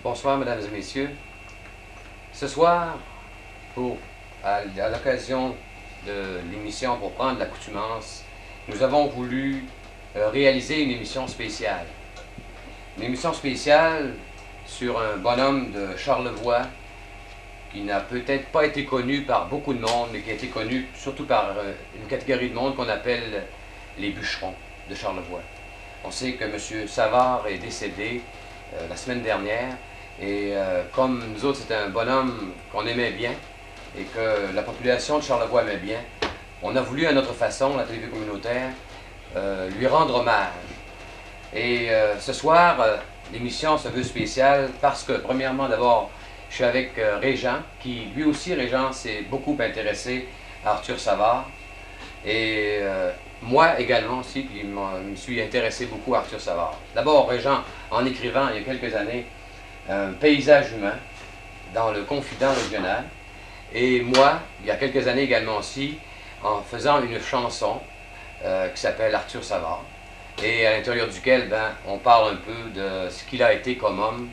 Bonsoir, mesdames et messieurs. Ce soir, à l'occasion de l'émission Pour prendre l'accoutumance, nous avons voulu réaliser une émission spéciale. Une émission spéciale sur un bonhomme de Charlevoix qui n'a peut-être pas été connu par beaucoup de monde, mais qui a été connu surtout par une catégorie de monde qu'on appelle les bûcherons de Charlevoix. On sait que M. Savard est décédé la semaine dernière, et comme nous autres, c'était un bonhomme qu'on aimait bien et que la population de Charlevoix aimait bien, on a voulu à notre façon, la télévision communautaire, lui rendre hommage. Et ce soir, l'émission se veut spéciale parce que, premièrement, d'abord, je suis avec Régent, qui lui aussi, Régent, s'est beaucoup intéressé à Arthur Savard. Et moi également aussi, qui me suis intéressé beaucoup à Arthur Savard. D'abord, Régent, en écrivant il y a quelques années un paysage humain dans le Confident régional. Et moi, il y a quelques années également aussi, en faisant une chanson qui s'appelle Arthur Savard, et à l'intérieur duquel on parle un peu de ce qu'il a été comme homme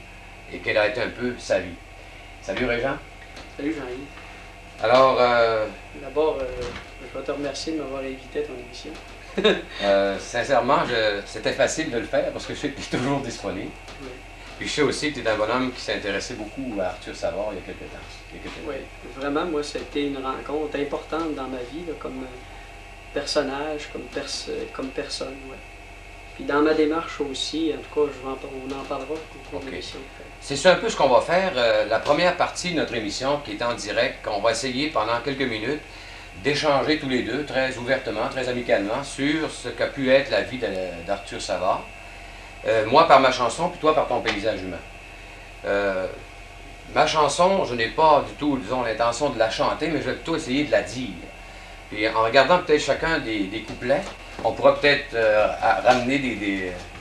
et quelle a été un peu sa vie. Salut Régent. Salut Jean-Yves. Alors, d'abord, je vais te remercier de m'avoir invité à ton émission. Sincèrement, c'était facile de le faire parce que je sais que tu es toujours disponible. Oui. Puis je sais aussi que tu es un bonhomme qui s'intéressait beaucoup à Arthur Savard il y a quelques temps. Oui, vraiment, moi, ça a été une rencontre importante dans ma vie, là, comme personnage, comme personne. Ouais. Puis dans ma démarche aussi, en tout cas, on en parlera au cours de l'émission. C'est un peu ce qu'on va faire. La première partie de notre émission, qui est en direct, qu'on va essayer pendant quelques minutes d'échanger tous les deux, très ouvertement, très amicalement, sur ce qu'a pu être la vie d'Arthur Savard. Moi par ma chanson, puis toi par ton paysage humain. Ma chanson, je n'ai pas du tout, disons, l'intention de la chanter, mais je vais plutôt essayer de la dire. Puis en regardant peut-être chacun des couplets, on pourra peut-être ramener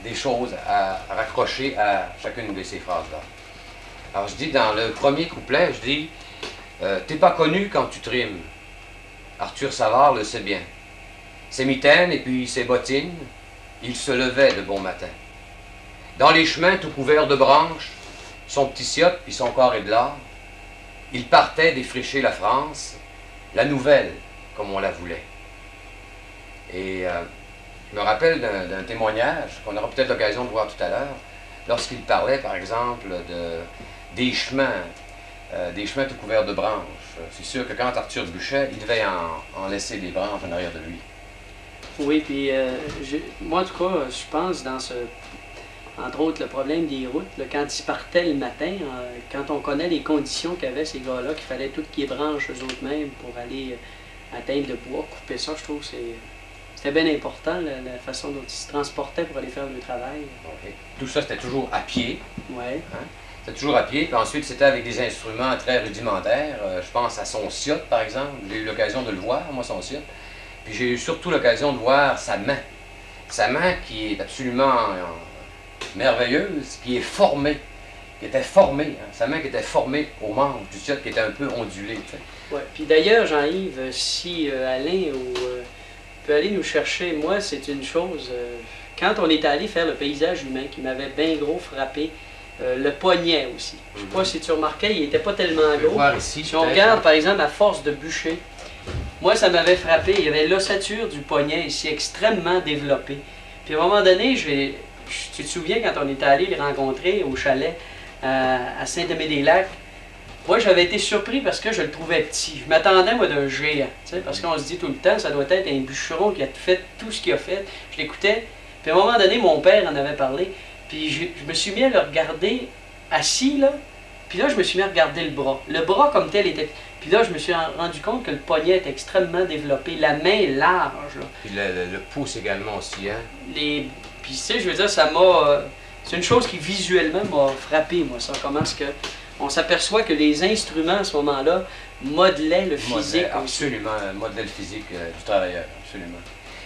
des choses à raccrocher à chacune de ces phrases-là. Alors je dis dans le premier couplet, je dis « T'es pas connu quand tu trimes. Arthur Savard le sait bien. Ses mitaines et puis ses bottines, il se levait de bon matin. Dans les chemins tout couverts de branches, son petit ciotte puis son carré de l'or, il partait défricher la France, la nouvelle comme on la voulait. » Et je me rappelle d'un témoignage qu'on aura peut-être l'occasion de voir tout à l'heure, lorsqu'il parlait par exemple des chemins tout couverts de branches. C'est sûr que quand Arthur bûchait, il devait en laisser des branches en arrière de lui. Oui, puis moi en tout cas, je pense dans entre autres, le problème des routes, là, quand ils partaient le matin, quand on connaît les conditions qu'avaient ces gars-là, qu'il fallait tout qu'ils branchent eux-mêmes pour aller atteindre le bois, couper ça, je trouve que c'était bien important, la façon dont ils se transportaient pour aller faire le travail. Okay. Tout ça, c'était toujours à pied. Oui. Hein? C'était toujours à pied, puis ensuite, c'était avec des instruments très rudimentaires. Je pense à son ciotte, par exemple. J'ai eu l'occasion de le voir, moi, son ciotte. Puis j'ai eu surtout l'occasion de voir sa main. Sa main qui est absolument merveilleuse, qui est formée, qui était formée, hein, sa main qui était formée au manche du ciotte qui était un peu ondulé. Tu sais. Oui, puis d'ailleurs, Jean-Yves, si Alain peut aller nous chercher, moi, c'est une chose, quand on est allé faire le paysage humain qui m'avait bien gros frappé, le poignet aussi. Je ne sais pas si tu remarquais, il n'était pas tellement gros. Voir ici, si on regarde, par exemple, à force de bûcher, moi, ça m'avait frappé, il y avait l'ossature du poignet ici extrêmement développée. Puis à un moment donné, tu te souviens quand on était allé les rencontrer au chalet à Saint-Aimé-des-Lacs, moi j'avais été surpris parce que je le trouvais petit. Je m'attendais moi d'un géant, parce qu'on se dit tout le temps, ça doit être un bûcheron qui a fait tout ce qu'il a fait. Je l'écoutais, puis à un moment donné, mon père en avait parlé, puis je me suis mis à le regarder assis là, puis là je me suis mis à regarder le bras. Le bras comme tel était... Puis là, je me suis rendu compte que le poignet est extrêmement développé, la main est large. Là. Puis le pouce également aussi, hein? Puis tu sais, je veux dire, ça m'a... c'est une chose qui visuellement m'a frappé, moi, ça. Comment est-ce que... On s'aperçoit que les instruments, à ce moment-là, modelaient le physique. Absolument, modelaient le physique du travailleur, absolument.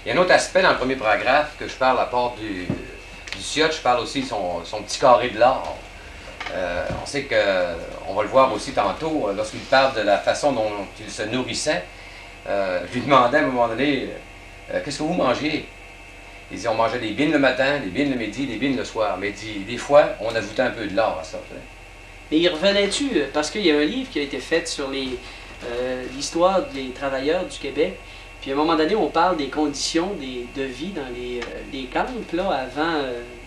Il y a un autre aspect dans le premier paragraphe que je parle, à part du ciotte, je parle aussi de son petit carré de l'or. On sait qu'on va le voir aussi tantôt, lorsqu'il parle de la façon dont il se nourrissait. Je lui demandais à un moment donné, qu'est-ce que vous mangez? Il dit, on mangeait des bines le matin, des bines le midi, des bines le soir. Mais il dit, des fois, on ajoutait un peu de l'or à ça. Mais il revenait-tu, parce qu'il y a un livre qui a été fait sur l'histoire des travailleurs du Québec, puis à un moment donné, on parle des conditions de vie dans les camps, là, avant,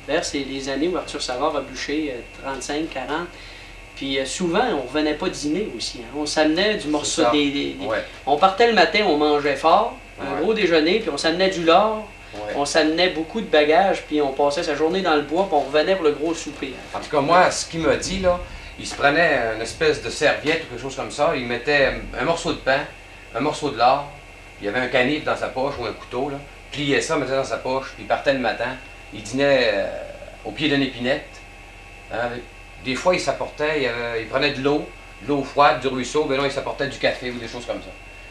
vers les années où Arthur Savard a bûché 35, 40. Puis souvent, on revenait pas dîner aussi. Hein. On s'amenait du morceau. Ouais. On partait le matin, on mangeait fort, un Ouais. gros déjeuner, puis on s'amenait du lard, Ouais. on s'amenait beaucoup de bagages, puis on passait sa journée dans le bois, puis on revenait pour le gros souper. Hein. En tout cas, moi, ce qu'il m'a dit, là, il se prenait une espèce de serviette ou quelque chose comme ça, il mettait un morceau de pain, un morceau de lard, il y avait un canif dans sa poche ou un couteau, là, pliait ça, mettait dans sa poche, puis il partait le matin, il dînait au pied d'une épinette. Hein, des fois, il s'apportait, il prenait de l'eau froide, du ruisseau, ben non, il s'apportait du café ou des choses comme ça.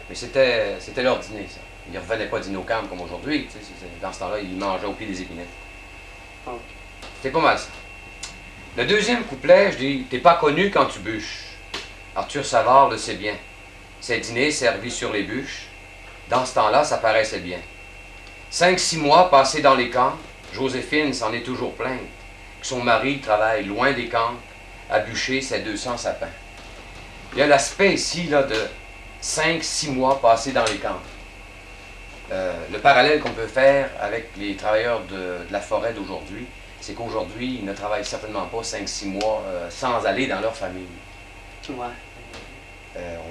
Mais c'était leur dîner, ça. Il ne revenait pas dîner au camp comme aujourd'hui, tu sais, dans ce temps-là, il mangeait au pied des épinettes. Ok. C'est pas mal ça. Le deuxième couplet, je dis, t'es pas connu quand tu bûches. Arthur Savard le sait bien. Ses dîners servis sur les bûches, dans ce temps-là, ça paraissait bien. 5-6 mois passés dans les camps, Joséphine s'en est toujours plainte, que son mari travaille loin des camps, à bûcher ses 200 sapins. Il y a l'aspect ici là, de 5-6 mois passés dans les camps. Le parallèle qu'on peut faire avec les travailleurs de la forêt d'aujourd'hui, c'est qu'aujourd'hui, ils ne travaillent certainement pas 5-6 mois sans aller dans leur famille. Ouais.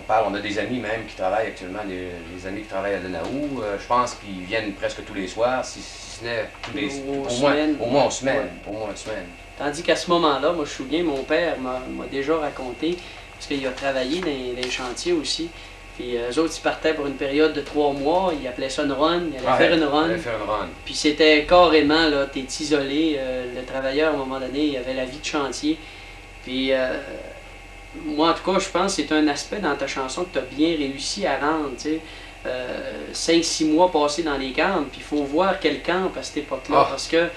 On a des amis même qui travaillent actuellement, les amis qui travaillent à Denaou, je pense qu'ils viennent presque tous les soirs, si ce n'est tous les au moins en semaine. Ouais. Au moins en semaine. Tandis qu'à ce moment-là, moi je me souviens, mon père m'a déjà raconté, parce qu'il a travaillé dans les chantiers aussi, puis eux autres, ils partaient pour une période de 3 mois, ils appelaient ça une run, ils allaient faire une run. Ils allaient faire une run. Puis c'était carrément, là, t'es isolé, le travailleur, à un moment donné, il avait la vie de chantier. Puis moi, en tout cas, je pense que c'est un aspect dans ta chanson que tu as bien réussi à rendre, tu sais. 5-6 mois passés dans les camps, puis il faut voir quel camp à cette époque-là, parce que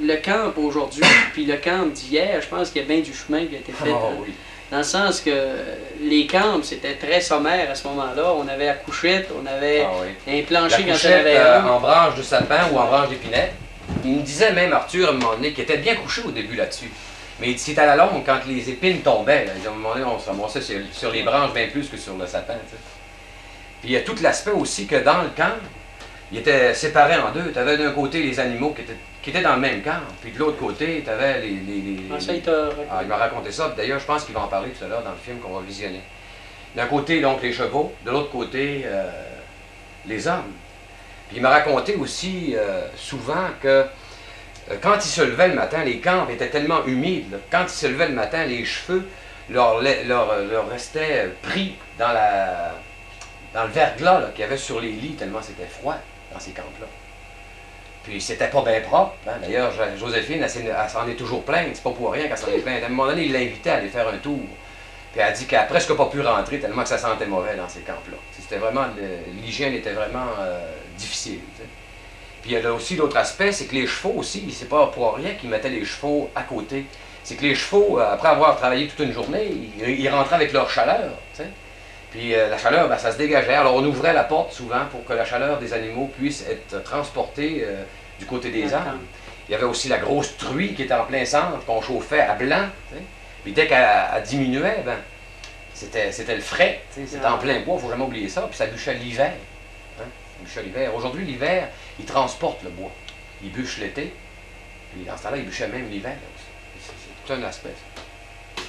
le camp aujourd'hui, puis le camp d'hier, je pense qu'il y a bien du chemin qui a été fait. Oui. Dans le sens que les camps, c'était très sommaire à ce moment-là. On avait la couchette, on avait un plancher quand il y en avait un. En branche de sapin ou en branche d'épinette. Il me disait même, Arthur, à un moment donné, qu'il était bien couché au début là-dessus. Mais c'est à la longue, quand les épines tombaient, là, à un moment donné, on se ramassait sur les branches bien plus que sur le sapin. T'sais. Puis il y a tout l'aspect aussi que dans le camp, il était séparé en deux. Tu avais d'un côté les animaux qui étaient dans le même camp, puis de l'autre côté, tu avais il m'a raconté ça. D'ailleurs, je pense qu'il va en parler tout à l'heure dans le film qu'on va visionner. D'un côté, donc, les chevaux, de l'autre côté, les hommes. Puis il m'a raconté aussi souvent que quand il se levait le matin, les camps étaient tellement humides. Là, quand il se levait le matin, les cheveux leur restaient pris dans le verglas qu'il y avait sur les lits, tellement c'était froid dans ces camps-là. Puis c'était pas bien propre. Hein. D'ailleurs, Joséphine, elle s'en est toujours plainte. C'est pas pour rien qu'elle s'en est plainte. À un moment donné, il l'invitait à aller faire un tour. Puis elle a dit qu'elle n'a presque pas pu rentrer tellement que ça sentait mauvais dans ces camps-là. C'était vraiment, l'hygiène était vraiment difficile. T'sais. Puis il y a aussi l'autre aspect, c'est que les chevaux aussi, c'est pas pour rien qu'ils mettaient les chevaux à côté. C'est que les chevaux, après avoir travaillé toute une journée, ils rentraient avec leur chaleur. T'sais. Puis la chaleur, ben, ça se dégageait. Alors on ouvrait la porte souvent pour que la chaleur des animaux puisse être transportée du côté des arbres. Il y avait aussi la grosse truie qui était en plein centre, qu'on chauffait à blanc. T'sais. Puis dès qu'elle diminuait, ben, c'était le frais. C'était en plein bois, il ne faut jamais oublier ça. Puis ça bûchait l'hiver. L'hiver. Aujourd'hui, l'hiver, ils transportent le bois. Ils bûchent l'été. Puis dans ce temps-là, ils bûchaient même l'hiver. C'est tout un aspect. Ça.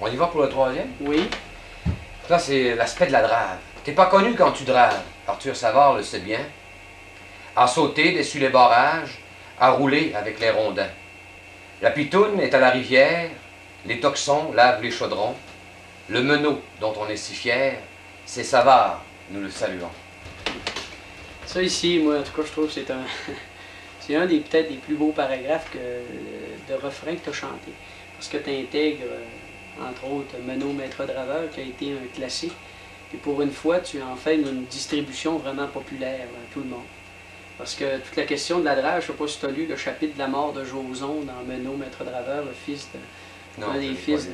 On y va pour le troisième? Oui. Là, c'est l'aspect de la drave. T'es pas connu quand tu draves. Arthur Savard le sait bien. À sauter dessus les barrages, à rouler avec les rondins. La pitoune est à la rivière, les toxons lavent les chaudrons. Le meneau dont on est si fier, c'est Savard, nous le saluons. Ça ici, moi, en tout cas, je trouve que c'est un des peut-être des plus beaux paragraphes de refrain que tu as chanté. Parce que tu intègres, entre autres, Menot Maître Draveur, qui a été un classique. Puis pour une fois, tu en fais une distribution vraiment populaire à tout le monde. Parce que toute la question de la drave, je ne sais pas si tu as lu le chapitre de la mort de Joson dans Menot Maître Draveur, le fils de... Non, un des fils.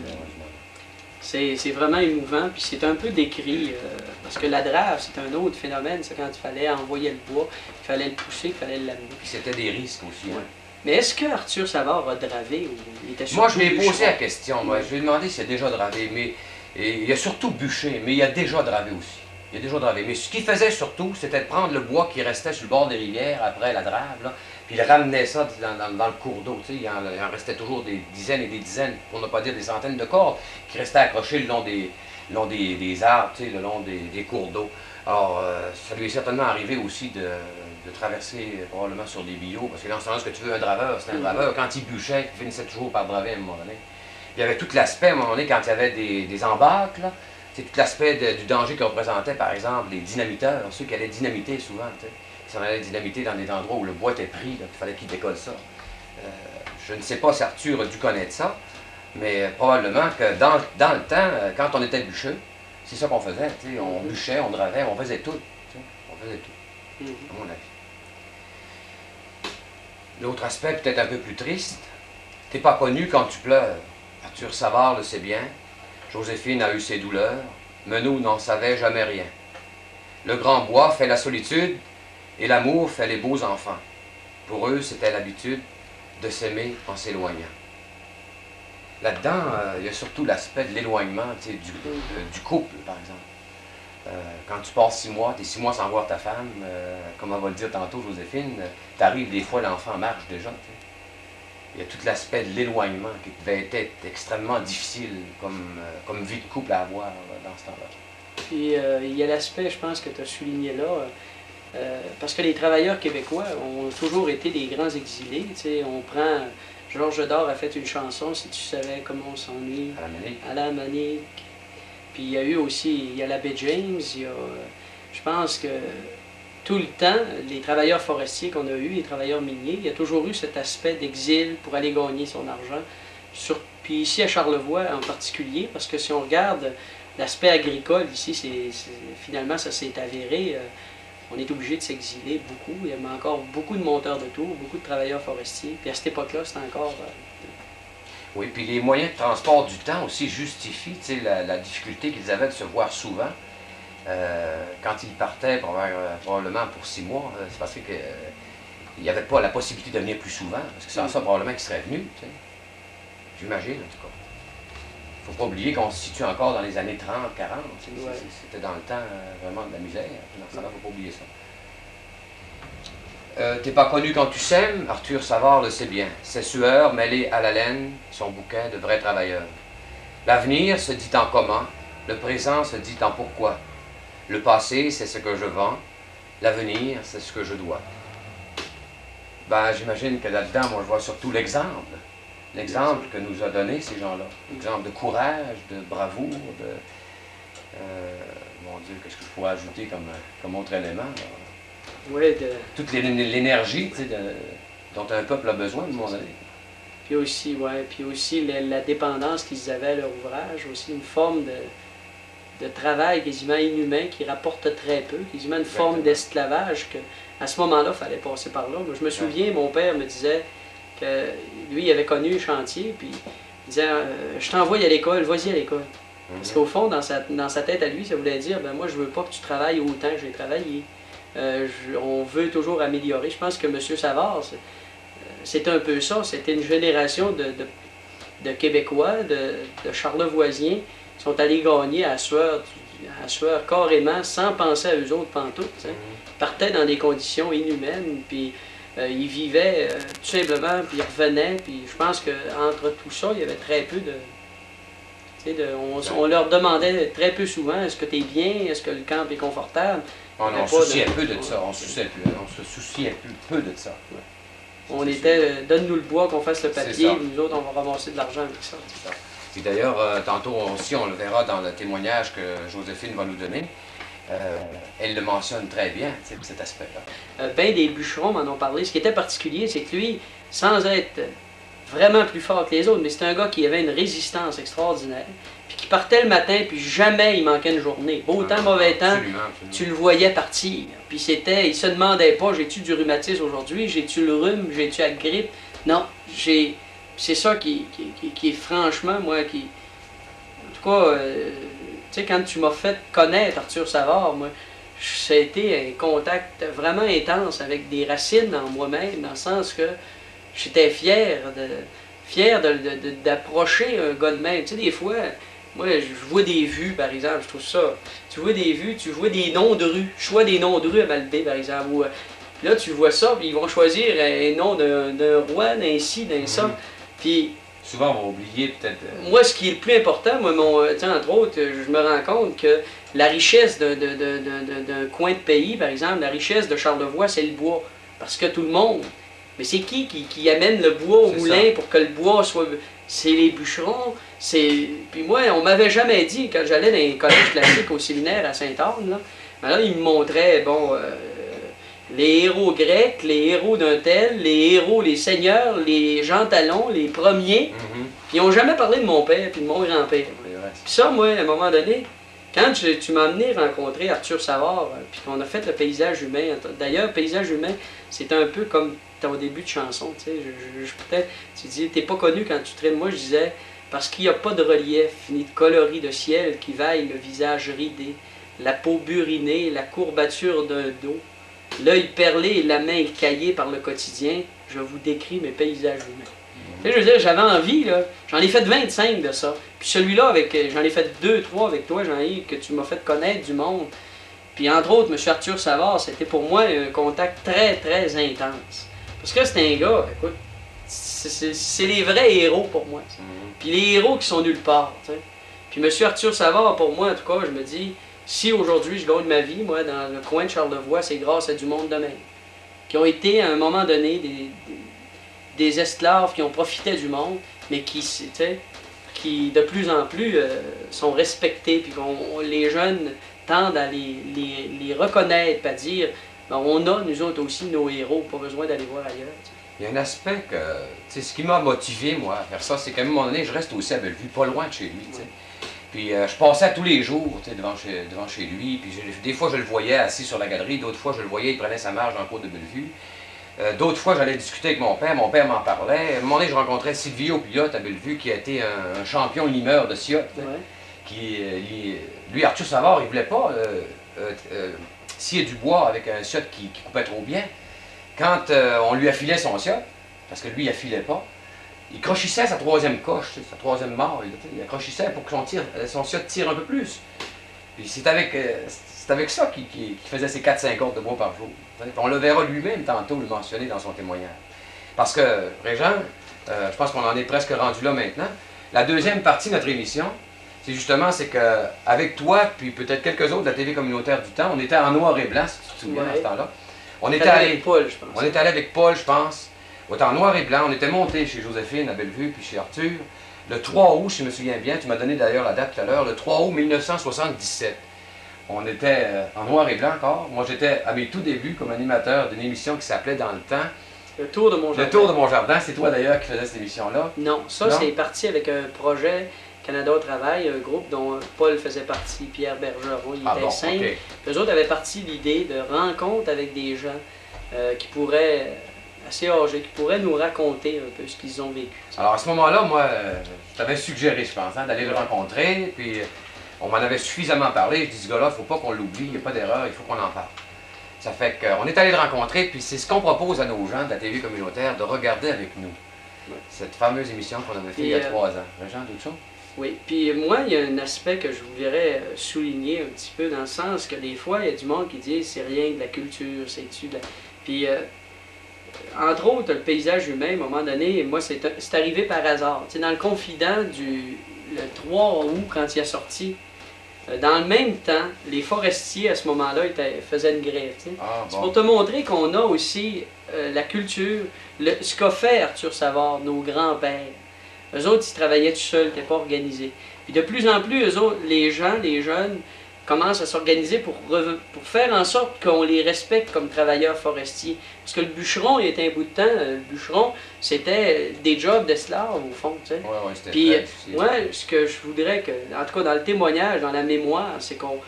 C'est vraiment émouvant, puis c'est un peu décrit, parce que la drave, c'est un autre phénomène, c'est quand il fallait envoyer le bois, il fallait le pousser, il fallait l'amener. Puis c'était des risques aussi. Hein. Mais est-ce que Arthur Savard a dravé ou il était Moi, je surtout lui ai posé bûcheron? la question. Moi. Je lui ai demandé s'il a déjà dravé. Mais et il a surtout bûché, mais il a déjà dravé aussi. Il a déjà dravé. Mais ce qu'il faisait surtout, c'était de prendre le bois qui restait sur le bord des rivières après la drave, là, puis il ramenait ça dans le cours d'eau. Il en restait toujours des dizaines et des dizaines, pour ne pas dire des centaines de cordes, qui restaient accrochés le long des arbres, le long des cours d'eau. Alors, ça lui est certainement arrivé aussi de traverser probablement sur des billots, parce que dans ce temps-là, ce que tu veux, un draveur, c'était un draveur. Quand il bûchait, il finissait toujours par draver à un moment donné. Il y avait tout l'aspect, à un moment donné, quand il y avait des embâcles, là, c'est tout l'aspect du danger que représentaient, par exemple, les dynamiteurs, ceux qui allaient dynamiter souvent. Ils s'en allaient dynamiter dans des endroits où le bois était pris, il fallait qu'ils décollent ça. Je ne sais pas si Arthur a dû connaître ça, mais probablement que dans le temps, quand on était bûcheux, c'est ça qu'on faisait. On bûchait, on dravait, on faisait tout. On faisait tout, à mon avis. L'autre aspect, peut-être un peu plus triste, t'es pas connu quand tu pleures. Arthur Savard le sait bien. Joséphine a eu ses douleurs. Menou n'en savait jamais rien. Le grand bois fait la solitude et l'amour fait les beaux enfants. Pour eux, c'était l'habitude de s'aimer en s'éloignant. Là-dedans, il y a surtout l'aspect de l'éloignement du couple, par exemple. Quand tu passes 6 mois, tu es 6 mois sans voir ta femme, comme on va le dire tantôt, Joséphine, t'arrives des fois, l'enfant marche déjà. T'sais. Il y a tout l'aspect de l'éloignement qui devait être extrêmement difficile comme vie de couple à avoir dans ce temps-là. Puis il y a l'aspect, je pense, que tu as souligné là, parce que les travailleurs québécois ont toujours été des grands exilés. On prend. Georges Dard a fait une chanson, Si tu savais comment on s'ennuie, à la Manique. Puis il y a eu aussi, il y a l'abbé James, il y a, je pense que tout le temps, les travailleurs forestiers qu'on a eus, les travailleurs miniers, il y a toujours eu cet aspect d'exil pour aller gagner son argent. Puis ici à Charlevoix en particulier, parce que si on regarde l'aspect agricole ici, finalement ça s'est avéré, on est obligé de s'exiler beaucoup. Il y a encore beaucoup de monteurs de tours, beaucoup de travailleurs forestiers. Puis à cette époque-là, c'était encore... Oui, puis les moyens de transport du temps aussi justifient la difficulté qu'ils avaient de se voir souvent. Quand ils partaient probablement pour 6 mois, c'est parce qu'il n'y avait pas la possibilité de venir plus souvent, parce que c'est en ça probablement qu'ils seraient venus. J'imagine, en tout cas. Il ne faut pas oublier qu'on se situe encore dans les années 30, 40. Ouais. C'était dans le temps vraiment de la misère. Dans ce temps-là, il ne faut pas oublier ça. T'es pas connu quand tu sèmes, Arthur Savard le sait bien. Ses sueurs mêlées à la laine, son bouquet de vrais travailleurs. L'avenir se dit en comment, le présent se dit en pourquoi. Le passé, c'est ce que je vends, l'avenir, c'est ce que je dois. Ben, j'imagine que là-dedans, moi, je vois surtout l'exemple. L'exemple que nous a donné ces gens-là. L'exemple de courage, de bravoure, mon Dieu, qu'est-ce que je pourrais ajouter comme autre élément? Oui, toute l'énergie dont un peuple a besoin, de mon avis. Puis aussi, la dépendance qu'ils avaient à leur ouvrage, aussi une forme de travail quasiment inhumain qui rapporte très peu, quasiment une forme d'esclavage qu'à ce moment-là, il fallait passer par là. Moi, je me souviens, mon père me disait que lui, il avait connu un chantier, puis il disait je t'envoie à l'école, vas-y à l'école. Parce qu'au fond, dans sa tête à lui, ça voulait dire ben moi, je veux pas que tu travailles autant que j'ai travaillé. On veut toujours améliorer. Je pense que M. Savard, c'est un peu ça. C'était une génération de Québécois, de Charlevoisiens qui sont allés gagner à sueur carrément, sans penser à eux autres pantoute. Ils partaient dans des conditions inhumaines, puis ils vivaient tout simplement, puis ils revenaient. Puis je pense qu'entre tout ça, il y avait très peu on leur demandait très peu souvent, est-ce que tu es bien, est-ce que le camp est confortable? On se souciait peu de ça, on se souciait peu de ça. Ouais. On était, donne-nous le bois, qu'on fasse le papier, nous autres, on va ramasser de l'argent avec ça. Et d'ailleurs, tantôt aussi, on le verra dans le témoignage que Joséphine va nous donner, elle le mentionne très bien, cet aspect-là. Ben des bûcherons m'en ont parlé. Ce qui était particulier, c'est que lui, sans être vraiment plus fort que les autres, mais c'était un gars qui avait une résistance extraordinaire, puis qui partait le matin, puis jamais il manquait une journée. Beau temps, mauvais temps, absolument. Tu le voyais partir. Puis il se demandait pas, j'ai-tu du rhumatisme aujourd'hui, j'ai-tu le rhume, j'ai-tu la grippe? Non, c'est ça qui est franchement, moi, qui... En tout cas, tu sais, quand tu m'as fait connaître Arthur Savard, moi, ça a été un contact vraiment intense avec des racines en moi-même, dans le sens que j'étais d'approcher un gars de même. Tu sais, des fois, moi, je vois des vues, par exemple, je trouve ça. Tu vois des vues, tu vois des noms de rues. Je vois des noms de rues à Malbaie, par exemple. Où, là, tu vois ça, puis ils vont choisir un nom d'un roi, d'un ci, d'un ça. Puis, souvent, on va oublier peut-être. Moi, ce qui est le plus important, moi, entre autres, je me rends compte que la richesse d'un coin de pays, par exemple, la richesse de Charlevoix, c'est le bois. Parce que tout le monde. Mais c'est qui amène le bois au moulin pour que le bois soit. C'est les bûcherons. Puis moi, on m'avait jamais dit, quand j'allais dans les collèges classiques au séminaire à Sainte-Anne, là, ils me montraient, les héros grecs, les héros d'un tel, les héros, les seigneurs, les Jean Talon, les premiers. Ils n'ont jamais parlé de mon père puis de mon grand-père. Puis ça, moi, à un moment donné, quand tu m'as amené rencontrer Arthur Savard, puis qu'on a fait le paysage humain, d'ailleurs, paysage humain, c'est un peu comme ton début de chanson, tu sais, peut-être, tu dis, t'es pas connu quand tu traînes, moi je disais, parce qu'il n'y a pas de relief, ni de coloris de ciel qui vaille le visage ridé, la peau burinée, la courbature d'un dos, l'œil perlé et la main écaillée par le quotidien, je vous décris mes paysages humains. Tu sais, je veux dire, j'avais envie, là, j'en ai fait 25 de ça. Puis celui-là, j'en ai fait 2, 3 avec toi, Jean-Yves, que tu m'as fait connaître du monde. Puis entre autres, M. Arthur Savard, c'était pour moi un contact très, très intense. Parce que c'est un gars, écoute, c'est les vrais héros pour moi. Puis les héros qui sont nulle part, tu sais. Puis M. Arthur Savard, pour moi, en tout cas, je me dis, si aujourd'hui je gagne ma vie, moi, dans le coin de Charlevoix, c'est grâce à du monde de même. Qui ont été, à un moment donné, des esclaves qui ont profité du monde, mais qui de plus en plus sont respectés, puis les jeunes tendent à les reconnaître, à dire, on a, nous autres aussi, nos héros, pas besoin d'aller voir ailleurs. T'sais. Il y a un aspect que, ce qui m'a motivé, moi, à faire ça, c'est qu'à un moment donné, je reste aussi à Bellevue, pas loin de chez lui, t'sais. Puis je passais tous les jours devant chez lui, puis des fois je le voyais assis sur la galerie, d'autres fois je le voyais, il prenait sa marche dans le cours de Bellevue. D'autres fois, j'allais discuter avec mon père m'en parlait. À un moment donné, je rencontrais Silvio Pilote à Bellevue, qui a été un champion limeur de Siotte. Lui, Arthur Savard, il voulait pas scier du bois avec un Siotte qui coupait trop bien. Quand on lui affilait son Siotte, parce que lui, il affilait pas, il crochissait sa troisième coche, sa troisième mort. Il crochissait pour que son Siotte tire un peu plus. Puis c'est avec ça qu'il faisait ses 4-5 ordres de bois par jour. On le verra lui-même tantôt le mentionner dans son témoignage. Parce que, Régent, je pense qu'on en est presque rendu là maintenant. La deuxième partie de notre émission, c'est qu'avec toi, puis peut-être quelques autres de la TV communautaire du temps, on était en noir et blanc, si tu te souviens, à ce temps-là. On était allé avec Paul, je pense. On était allé avec Paul, je pense. On était en noir et blanc. On était monté chez Joséphine à Bellevue, puis chez Arthur. Le 3 août, si je me souviens bien, tu m'as donné d'ailleurs la date tout à l'heure, le 3 août 1977. On était en noir et blanc encore. Moi, j'étais à mes tout débuts comme animateur d'une émission qui s'appelait dans le temps Le Tour de mon jardin. Le Tour de mon jardin. C'est toi d'ailleurs qui faisais cette émission-là? Non, c'est parti avec un projet Canada au travail, un groupe dont Paul faisait partie, Pierre Bergeron, il était 5. Okay. Eux autres avaient parti l'idée de rencontre avec des gens qui pourraient, assez âgés, qui pourraient nous raconter un peu ce qu'ils ont vécu. Alors à ce moment-là, moi, je t'avais suggéré, je pense, d'aller le rencontrer, puis on m'en avait suffisamment parlé. Je dis, ce gars-là, il ne faut pas qu'on l'oublie, il n'y a pas d'erreur, il faut qu'on en parle. Ça fait qu'on est allé le rencontrer, puis c'est ce qu'on propose à nos gens de la TV communautaire, de regarder avec nous. Cette fameuse émission qu'on avait faite il y a 3 ans. Régent, d'autres choses? Oui, puis moi, il y a un aspect que je voudrais souligner un petit peu, dans le sens que des fois, il y a du monde qui dit c'est rien de la culture, c'est-tu de la... Puis, entre autres, le paysage humain, à un moment donné, moi, c'est arrivé par hasard. Tu sais, dans le Confident le 3 août, quand il a sorti, dans le même temps, les forestiers, à ce moment-là, faisaient une grève. Tu sais. C'est pour te montrer qu'on a aussi la culture, ce qu'a fait Arthur Savard, nos grands-pères. Eux autres, ils travaillaient tout seuls, ils n'étaient pas organisés. Puis de plus en plus, eux autres, les jeunes, commencent à s'organiser pour faire en sorte qu'on les respecte comme travailleurs forestiers. Parce que le bûcheron, il était un bout de temps, le bûcheron, c'était des jobs d'esclaves, au fond, tu sais. Ouais, c'était Puis, moi, ce que je voudrais que, en tout cas dans le témoignage, dans la mémoire, c'est qu'on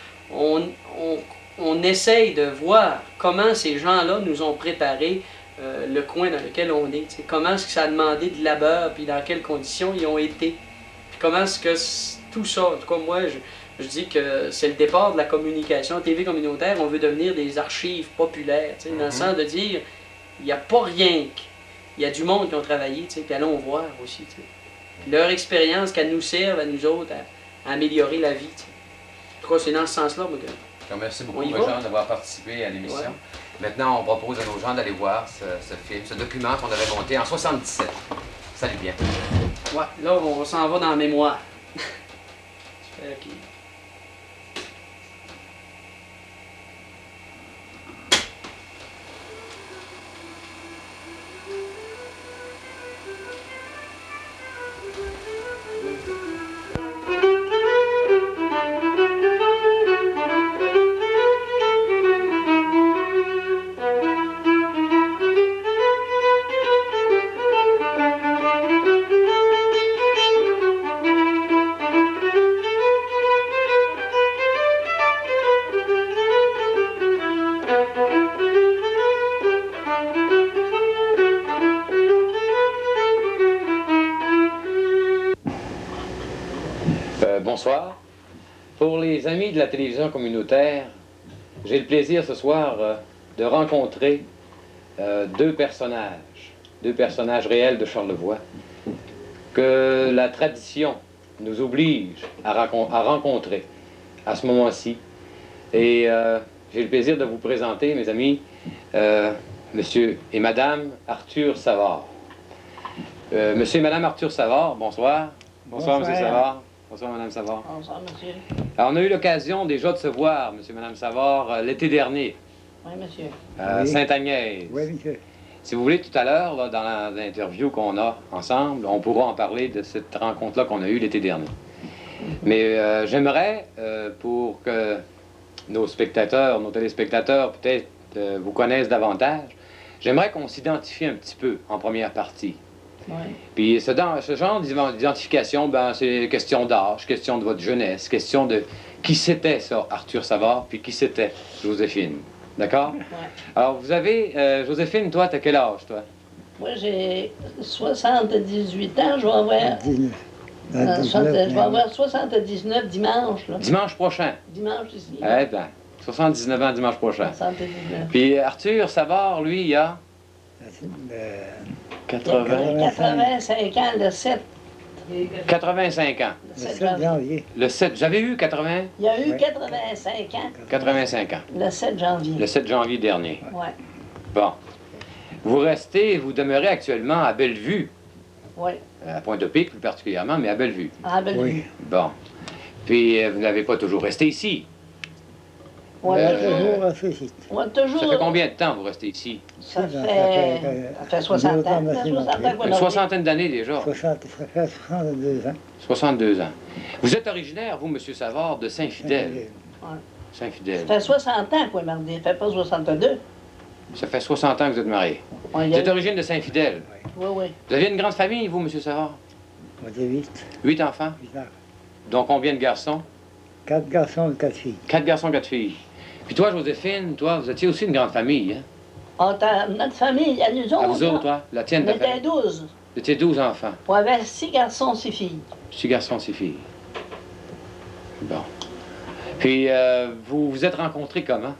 essaye de voir comment ces gens-là nous ont préparé le coin dans lequel on est. T'sais. Comment est-ce que ça a demandé de labeur, puis dans quelles conditions ils ont été. Puis comment est-ce que tout ça, en tout cas moi, je dis que c'est le départ de la communication. TV communautaire, on veut devenir des archives populaires, dans le sens de dire, il n'y a pas rien il y a du monde qui ont travaillé, tu sais, puis allons voir aussi, tu sais. Puis leur expérience, qu'elle nous serve à nous autres à améliorer la vie, tu sais. Je crois que c'est dans ce sens-là, moi, que... Donc, merci beaucoup, On y va? Jean, d'avoir participé à l'émission. Ouais. Maintenant, on propose à nos gens d'aller voir ce film, ce document qu'on avait monté en 77. Salut bien. Ouais, là, on s'en va dans la mémoire. OK. Bonsoir. Pour les amis de la télévision communautaire, j'ai le plaisir ce soir de rencontrer deux personnages réels de Charlevoix, que la tradition nous oblige à rencontrer à ce moment-ci. Et j'ai le plaisir de vous présenter, mes amis, Monsieur et Madame Arthur Savard. Monsieur et Madame Arthur Savard, bonsoir. Bonsoir, Monsieur Savard. Bonsoir, Madame Savard. Bonsoir, monsieur. Alors, on a eu l'occasion déjà de se voir, Monsieur et Madame Savard, l'été dernier, Oui, monsieur. à Oui. Sainte-Agnès. Oui, monsieur. Si vous voulez, tout à l'heure, là, dans l'interview qu'on a ensemble, on pourra en parler de cette rencontre-là qu'on a eue l'été dernier. Mais j'aimerais, pour que nos spectateurs, nos téléspectateurs, peut-être vous connaissent davantage, j'aimerais qu'on s'identifie un petit peu en première partie. Oui. Puis ce genre d'identification, ben, c'est question d'âge, question de votre jeunesse, question de qui c'était ça, Arthur Savard, puis qui c'était Joséphine. D'accord? Ouais. Alors, vous avez, Joséphine, toi, t'as quel âge, toi? Moi, j'ai 78 ans. Je vais avoir, 19. je vais avoir 79 dimanche. Là. Dimanche prochain. Dimanche ici. Eh ben, 79 ans dimanche prochain. 79. Puis Arthur Savard, lui, il a 80, 85 ans, le 7. 85 ans. Le Le 7 7 janvier. janvier. Le 7, j'avais eu 80, Il y a eu Oui. 85 ans, 85 ans. le 7 janvier. Le 7 janvier dernier. Oui, Bon. Vous demeurez actuellement à Bellevue, oui. à Pointe-au-Pic plus particulièrement, mais à Bellevue. Ah, ben Oui. Bon. Puis vous n'avez pas toujours resté ici. On a toujours. Toujours à Félicite. On a toujours. Ça fait combien de temps vous restez ici? Ça Ça fait 60 ans. deux ans, Ça fait 60 ans qu'on Une a soixantaine d'années déjà. 60, ça fait 62 ans. 62 ans. Vous êtes originaire, vous, Monsieur Savard, de Saint-Fidèle. Saint-Fidèle. Ça fait 60 ans qu'on est marié. Ça fait pas 62. Ça fait 60 ans que vous êtes marié. On y Vous a- êtes d'origine de Saint-Fidèle. Oui, oui. Vous aviez une grande famille, vous, Monsieur Savard? On dit 8. 8 enfants. 8 ans. Donc combien de garçons? 4 garçons et 4 filles. 4 garçons, 4 filles. Puis toi, Joséphine, toi, vous étiez aussi une grande famille, hein? Notre famille, à nous autres, À vous autres, toi? La tienne, on ta était famille. 12. Vous étiez 12 enfants. On avait 6 garçons, 6 filles. 6 garçons, 6 filles. Bon. Puis, vous vous êtes rencontrés comment?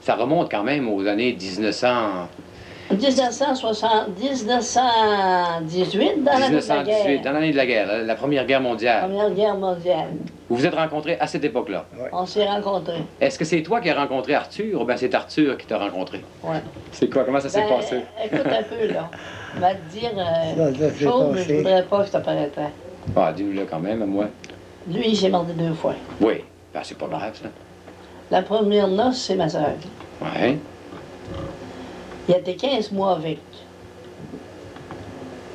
Ça remonte quand même aux années 1900... 1918, dans l'année de la 1918, guerre. dans l'année de la guerre, la Première Guerre mondiale. Première guerre mondiale. Vous vous êtes rencontrés à cette époque-là. On s'est rencontrés. Est-ce que c'est toi qui as rencontré Arthur ou bien c'est Arthur qui t'a rencontré? Ouais. C'est quoi? Comment ça s'est Ben, passé? écoute un peu, là. On va te dire Ça s'est chose, mais je passé. voudrais pas que ça paraîtrait. Ah, dis-le quand même, à moi. Lui, il s'est mordu 2 fois. Oui. Ben, c'est pas grave, ça. La première noce, c'est ma sœur. Ouais. Il était 15 mois avec.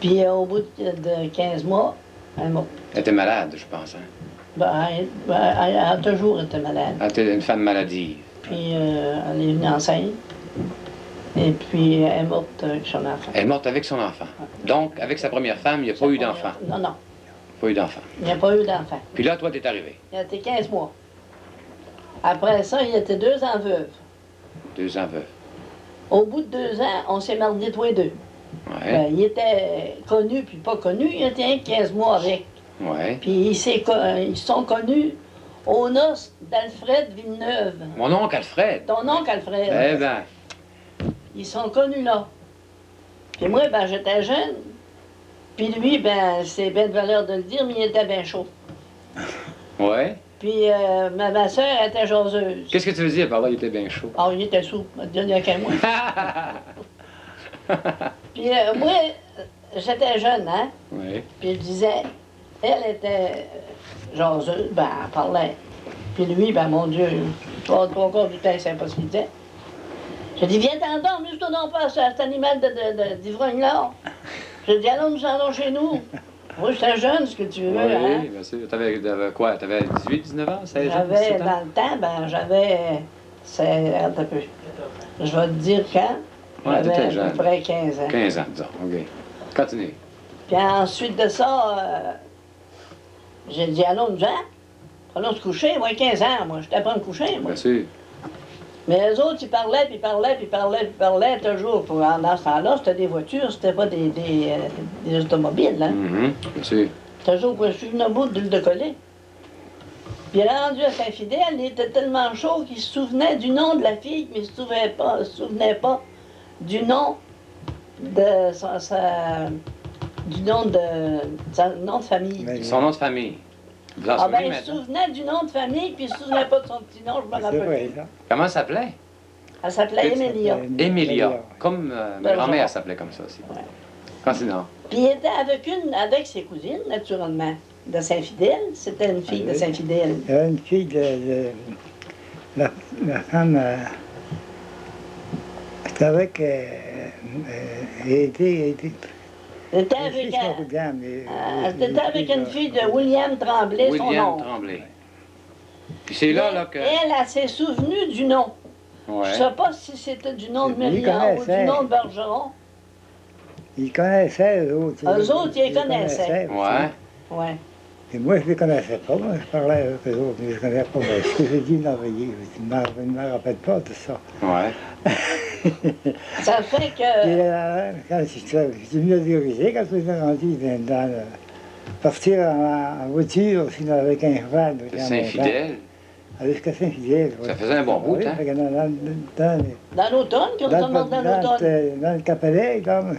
Puis au bout de 15 mois, elle est morte. Elle était malade, je pense. Hein? Elle a toujours été malade. Elle était une femme maladive. Puis elle est venue enceinte. Et puis elle est morte avec son enfant. Elle est morte avec son enfant. Donc, avec sa première femme, il n'y a pas eu d'enfant. Non, non. Pas eu d'enfant. Il n'y a pas eu d'enfant. Puis là, toi, t'es arrivé. Il a été 15 mois. Après ça, il était 2 ans veuve. 2 ans veuf. Au bout de 2 ans, on s'est mariés tous les deux. Ouais. Il était connu puis pas connu. Il était un 15 mois avec. Ouais. Puis ils se sont connus aux noces d'Alfred Villeneuve. Mon oncle Alfred. Ton oncle Alfred. Eh ben, Ils sont connus là. Puis moi, ben, j'étais jeune. Puis lui, ben, c'est bien de valeur de le dire, mais il était bien chaud. Ouais. Puis ma soeur était jaseuse. Qu'est-ce que tu veux dire par là, il était bien chaud? Ah, il était sous, il n'y a qu'à moi. Puis moi, j'étais jeune, hein? Oui. Puis je disais, elle était jaseuse, ben, elle parlait. Puis lui, ben, mon Dieu, trois quarts du temps, c'est pas ce qu'il disait. J'ai dit, viens t'en donc, amuse-toi donc pas à cet animal d'ivrogne-là. J'ai dit, allons, nous allons chez nous. Moi, j'étais jeune, ce que tu veux, hein? Oui, bien sûr. T'avais quoi? T'avais 18, 19 ans, 16 ans? J'avais, 17 ans? dans le temps, ben, j'avais, c'est, attends un peu, je vais te dire quand. Ouais, J'avais t'étais à jeune. peu près 15 ans. 15 ans, disons. OK. Continue. Puis ensuite de ça, j'ai dit, allons se coucher. Moi, 15 ans, moi, j'étais pas me coucher, moi. Bien sûr. Mais les autres, ils parlaient, puis parlaient toujours. Dans ce temps-là, c'était des voitures, c'était pas des automobiles, hein. Bien sûr. Toujours pour suivre nos bouts de coller. Puis rendu à Saint-Fidèle, il était tellement chaud qu'il se souvenait du nom de la fille, mais il ne se souvenait pas du nom de du nom de son nom de famille. Mais- Son nom de famille. Vous en Ah ben, souvenez il se maintenant? souvenait du nom de famille, puis il se souvenait pas de son petit nom, je me C'est rappelle vrai, plus. ça. Comment ça s'appelait? Elle s'appelait Émilia. Émilia. Comme ma Bergeron. grand-mère s'appelait comme ça aussi. Ouais. Continue. Puis il était avec ses cousines, naturellement, de Saint-Fidèle. C'était une fille de Oui. Saint-Fidèle. Il y avait une fille la femme, c'était avec, elle était, Elle était je sais avec, pas bien, mais- elle était avec une fille de William Tremblay, son William nom. Tremblay. Puis c'est là que... Elle s'est souvenue du nom. Je ne Ouais. sais pas si c'était du nom de Il Mélian ou du connaissait. nom de Bergeron. Ils connaissaient, eux autres. Eux autres, ils les connaissaient. Ouais. Ouais. Et moi, je ne les connaissais pas. Moi, je parlais avec eux autres, mais je ne connaissais pas. Mais ce que j'ai dit merveilleux, je ne me rappelle pas de ça. Ouais. Ça fait Et que. quand je suis venu à diriger, quand je suis rendu partir en voiture, sinon avec un cheval. De Saint-Fidèle. Aller jusqu'à Saint-Fidèle. Ça faisait un bon bout, Oui, hein? fait que Dans l'automne, quand on remonte dans l'automne. dans le Capelet, comme,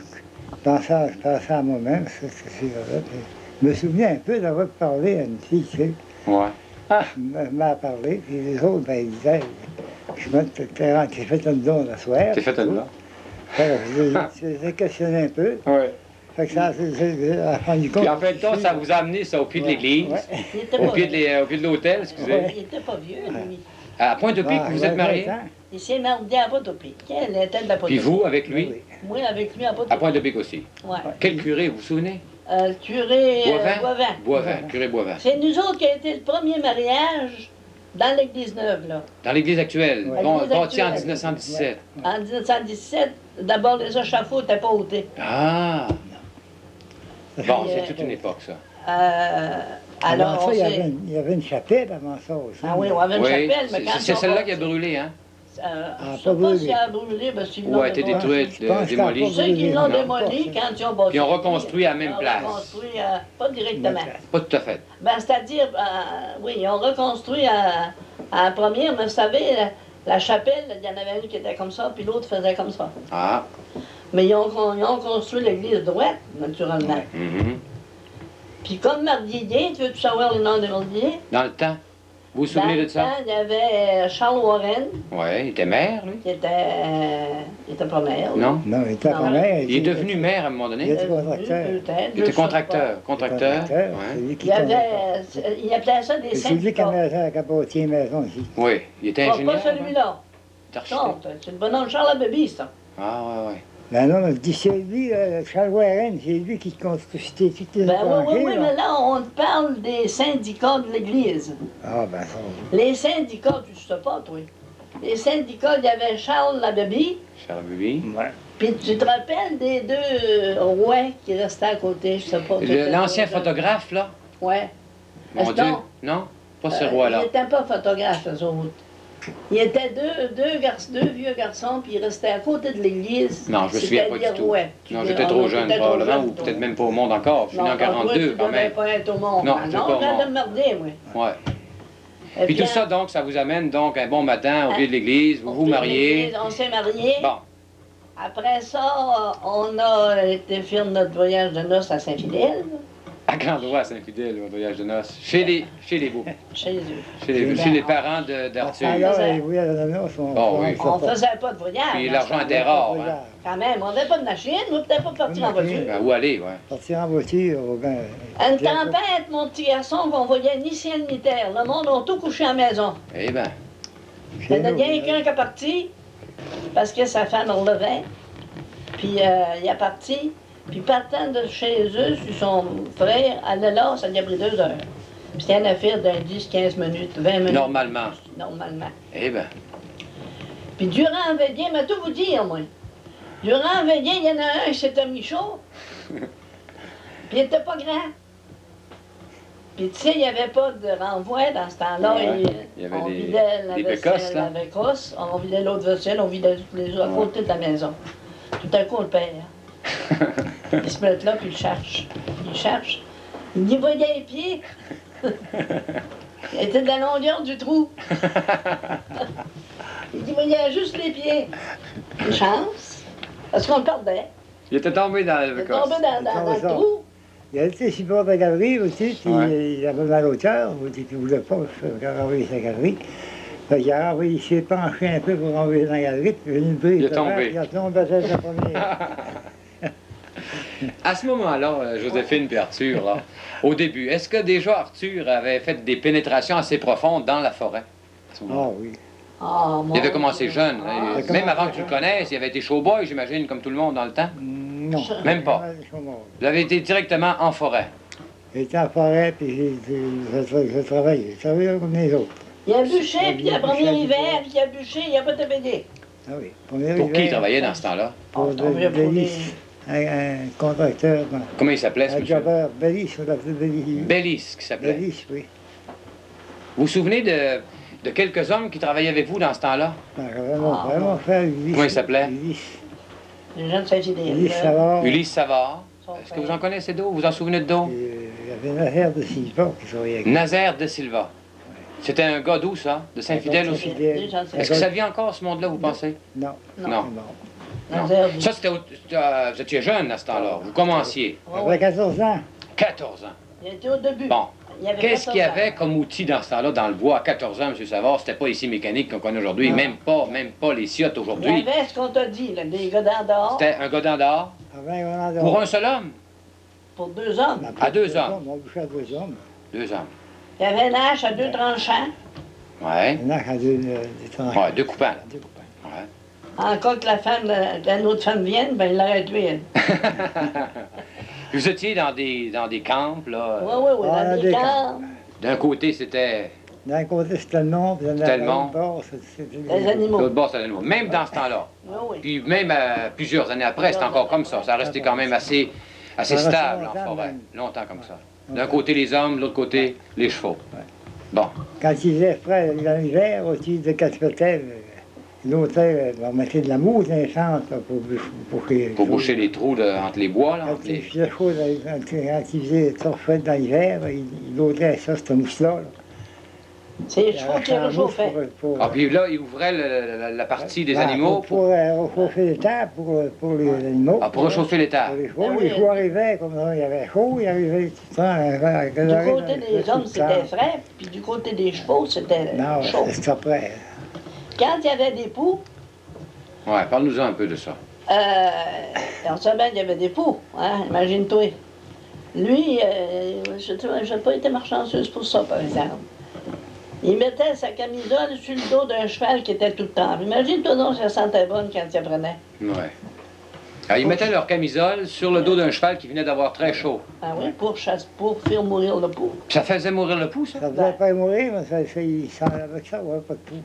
je pensais à moi-même, c'est vrai. Puis je me souviens un peu d'avoir parlé à une fille, tu sais. Ouais. Ah, elle m'a parlé, puis les autres, ben, ils disaient, j'ai fait un don la soirée. T'es fait un don. Je les ai questionnés un peu. Ouais. Fait que ça, j'ai rendu compte. Puis en fait, donc, ça vous a amené ça au pied de l'église, Ouais. Il était au pas, pied de l'hôtel, excusez. Ouais. il était pas vieux, lui. À Pointe-au-Pic, Ah, vous êtes mariés? Il s'est marié à Potopic. Elle était de la Puis Potopic. vous, avec lui? Oui. Moi, avec lui à À Potopic. Pointe-au-Pic aussi. Ouais. Quel curé, vous vous souvenez? Le curé Boivin? Boivin. Boivin, curé Boivin. C'est nous autres qui a été le premier mariage dans l'église neuve, là. Dans l'église actuelle, Ouais. bâtie en L'église 1917. En 1917, d'abord, les échafauds n'étaient pas ôtés. Ah! Bon, Puis, c'est toute une époque, ça. Alors, Avant ça, on il y, s'est... avait une, il y avait une chapelle avant ça aussi. Ah oui, on avait une Oui, chapelle, mais quand c'est ils ont celle-là qui a bâti- brûlé, hein? Je pas ne sais pas brûlé. si elle a brûlé, parce qu'ils Ou l'ont a été démolie. détruite, Je pense qu'elle a démolie. Je sais qu'ils l'ont Non. démoli quand ils ont bâti. Puis ils ont reconstruit à la même Ils ont place. reconstruit, pas directement. Pas tout à fait. Ben, c'est-à-dire, oui, ils ont reconstruit à la première, mais vous savez, la chapelle, il y en avait une qui était comme ça, puis l'autre faisait comme ça. Ah. Mais ils ont construit l'église droite, naturellement. Mhm. Puis comme Mardier, tu veux-tu savoir le nom de Mardier? Dans le temps. Vous vous Dans souvenez le de ça? temps, il y avait Charles Warren, Oui, il était maire, lui. qui était pas maire. Non? Non, il était Non, pas maire. Il est devenu maire à un moment Il donné. était contracteur. Peut-être, Il était je sais pas. contracteur. Contracteur. C'est Ouais. lui Il qui y avait, il appelait ça des C'est lui qui syndicats. avait la capotier maison ici. Oui, il était Pas ingénieur. celui-là. hein? Non, Architecte. c'est le bonhomme Charles Abébis, ça. Ah, ouais, ouais. Ben non, je dis, c'est lui, Charles Warren, c'est lui qui construisait toutes les Ben oui, étrangers, oui, là. mais là, on te parle des syndicats de l'Église. Ah, ben ça. Les syndicats, tu sais pas, toi. Les syndicats, il y avait Charles Labébis, Charles Buby. Ouais. puis tu te rappelles des deux rois qui restaient à côté, je sais pas. L'ancien photographe, là. Ouais. Mon Est-ce Dieu. donc? Non? Pas ce Ils roi-là. n'étaient pas photographes, eux autres. Ils étaient deux vieux garçons, puis ils restaient à côté de l'église. Non, je me souviens pas du tout. Non, j'étais trop jeune, probablement, ou peut-être même pas au monde encore. Je suis né en 42, quand même. pas être au monde. Non, Ah j'étais non, pas au je viens monde. de me merder, moi. Ouais. Et Puis tout bien, ça, donc, ça vous amène donc un bon matin au Hein? pied de l'église, vous on vous fait mariez. l'église, on s'est mariés. Bon. Après ça, on a été faire notre voyage de noces à Saint-Fidèle, À quel endroit, Saint-Fidèle, votre voyage de noces? Chez les beaux. chez eux. Chez les parents d'Arthur. Alors, les voyages de noces, Oh, oui. On faisait pas de voyage. Puis dans l'argent ce était temps-là. rare. Hein? Quand même, on n'avait pas de machine, nous peut-être pas partir en voiture. Ben, où aller, ouais. Partir en voiture, ben... À une tempête, mon petit garçon, qu'on voyait ni ciel ni terre. Le monde a tout couché à la maison. Eh ben, Il y en a rien qu'un qui est parti, parce que sa femme relevait. Puis il est parti. Puis partant de chez eux, sur son frère, allait là, ça lui a pris 2 heures. Puis c'était une affaire d'un 10-15 minutes, 20 minutes. normalement. Normalement. Eh ben, Puis durant la veillée, mais tout vous dire, moi. Durant la veillée, il y en a un qui s'était mis chaud. Puis il était pas grand. Puis tu sais, il n'y avait pas de renvoi dans ce temps-là. Ouais, il y avait On des- vidait la des vaisselle bécosses, là. avec os, on vidait l'autre vaisselle, on vidait les autres à côté de la maison. Tout à coup, on le perd. Il se met là, puis il cherche. Il cherche. Il dit, voyait les pieds. Il était de la longueur du trou. Il dit, voyait juste les pieds. Une chance. Parce qu'on le perdait. il était tombé dans Il le est tombé dans le ça. trou. Il a été sur le bord de la galerie aussi, puis Ouais. il avait mal au cœur, il ne voulait pas renvoyer sa galerie. Fait qu'il a renvoyé, il s'est penché un peu pour renvoyer dans la galerie, puis une brise Il est de tombé. verre, il a tombé à la tête la première. À ce moment-là, Joséphine et Arthur, là, au début, est-ce que déjà Arthur avait fait des pénétrations assez profondes dans la forêt? À ce moment-là? Ah oui. Ah, mon Il avait commencé Dieu. jeune. Ah, hein, même avant que tu le connaisses, il avait été showboy, j'imagine, comme tout le monde dans le temps. Non. Même pas. Vous avez été directement en forêt. J'étais en forêt, puis je travaillais. Je travaillais comme les autres. Il a bûché, puis le premier Bûché, hiver, puis il a bûché, il n'a pas payé. Ah oui. Premier Pour qui il hiver, travaillait dans ce temps-là? Pour Ah, on vient pour Bélis, un contracteur, Comment il s'appelait, ce un monsieur? jobber. Bélis, on l'appelait Bélis. Bellis, qui s'appelait. Bélis, oui. Vous vous souvenez de quelques hommes qui travaillaient avec vous dans ce temps-là? Vraiment frère Ulysse. Comment il s'appelait? Ulysse. Les jeunes Saint-Fidèle. Ulysse Savard. Ulysse Savard. Son Est-ce que vous frère. en connaissez d'autres? Vous en souvenez d'autres? Il y avait une affaire de Silva qui travaillait avec Nazaire de Silva. C'était un gars d'où, ça? De Saint-Fidèle aussi? Les gens Est-ce que ça vit encore, ce monde-là, vous pensez? Non. Non. Non. Non. Nazaire, Ça, c'était vous étiez jeune à ce temps-là. Vous commenciez. Ouais, Après ouais. 14 ans. 14 ans. Il était au début. Bon. Il y avait Qu'est-ce 14 qu'il y ans. avait comme outil dans ce temps-là, dans le bois, à 14 ans, M. Savard? C'était pas ici mécanique qu'on connaît aujourd'hui, Non. même pas les ciottes Il y aujourd'hui. avait ce qu'on t'a dit, là, des gars d'en dehors, C'était un gars d'or Avant, on pour un seul homme. pour 2 hommes. À 2 hommes. On bouchait à 2 hommes. 2 hommes. Il y avait une hache à 2 tranchants. Ouais. Un arc à 2 tranches. Ouais, 2 coupants, là. Deux coupants. Ouais. En cas que la femme, qu'une autre femme vienne, ben il l'aurait tuée, elle. Vous étiez dans des camps, là. Oui, oui, oui, Ah, dans des des camps. D'un côté, c'était. D'un côté, c'était le nom, puis de C'était le nom. l'autre bord, c'était Les animaux. L'autre bord, c'était l'animal. Même dans ce temps-là. Oui, oui. Puis même plusieurs années après, c'est encore comme ça. Ça a resté quand même assez Ça restait stable en longtemps, forêt. même. Longtemps comme ça. D'un côté, les hommes, de l'autre côté, les chevaux. Ouais. Bon. Quand il faisait frais l'hiver, au-dessus de Cascotel, l'hôtel, on mettait de la mousse dans les centres là, Pour boucher les trous entre les bois, là. Quand entre il les- faisait chaud, quand il faisait torfait dans l'hiver, il ôtait ça, cette mousse-là. Là. C'est les Il chevaux qui arrachait la mousse réchauffaient. Ah, puis là, il ouvrait la partie des animaux Pour réchauffer les tables pour les animaux. pour réchauffer les Pour tables. les chevaux, Ah oui. les chevaux arrivaient, comme ça, il y avait chaud, il arrivait tout le temps. Du côté des hommes, c'était frais, puis du côté des chevaux, c'était Non, chaud. c'était après. Quand il y avait des poux, Ouais, parle-nous un peu de ça. en semaine, il y avait des poux, hein, imagine-toi. Lui, je n'ai pas été marchanceuse pour ça, par exemple. Il mettait sa camisole sur le dos d'un cheval qui était tout le temps. Imagine-toi donc, ça sentait bonne quand il apprenait. Ouais. Alors, ils mettaient leur camisole sur le dos d'un cheval qui venait d'avoir très chaud. Ah oui, pour faire mourir le pou. Puis ça faisait mourir le pouls, ça? Ça faisait pas mourir, mais il s'en avec ça, ouais, pas de pouls,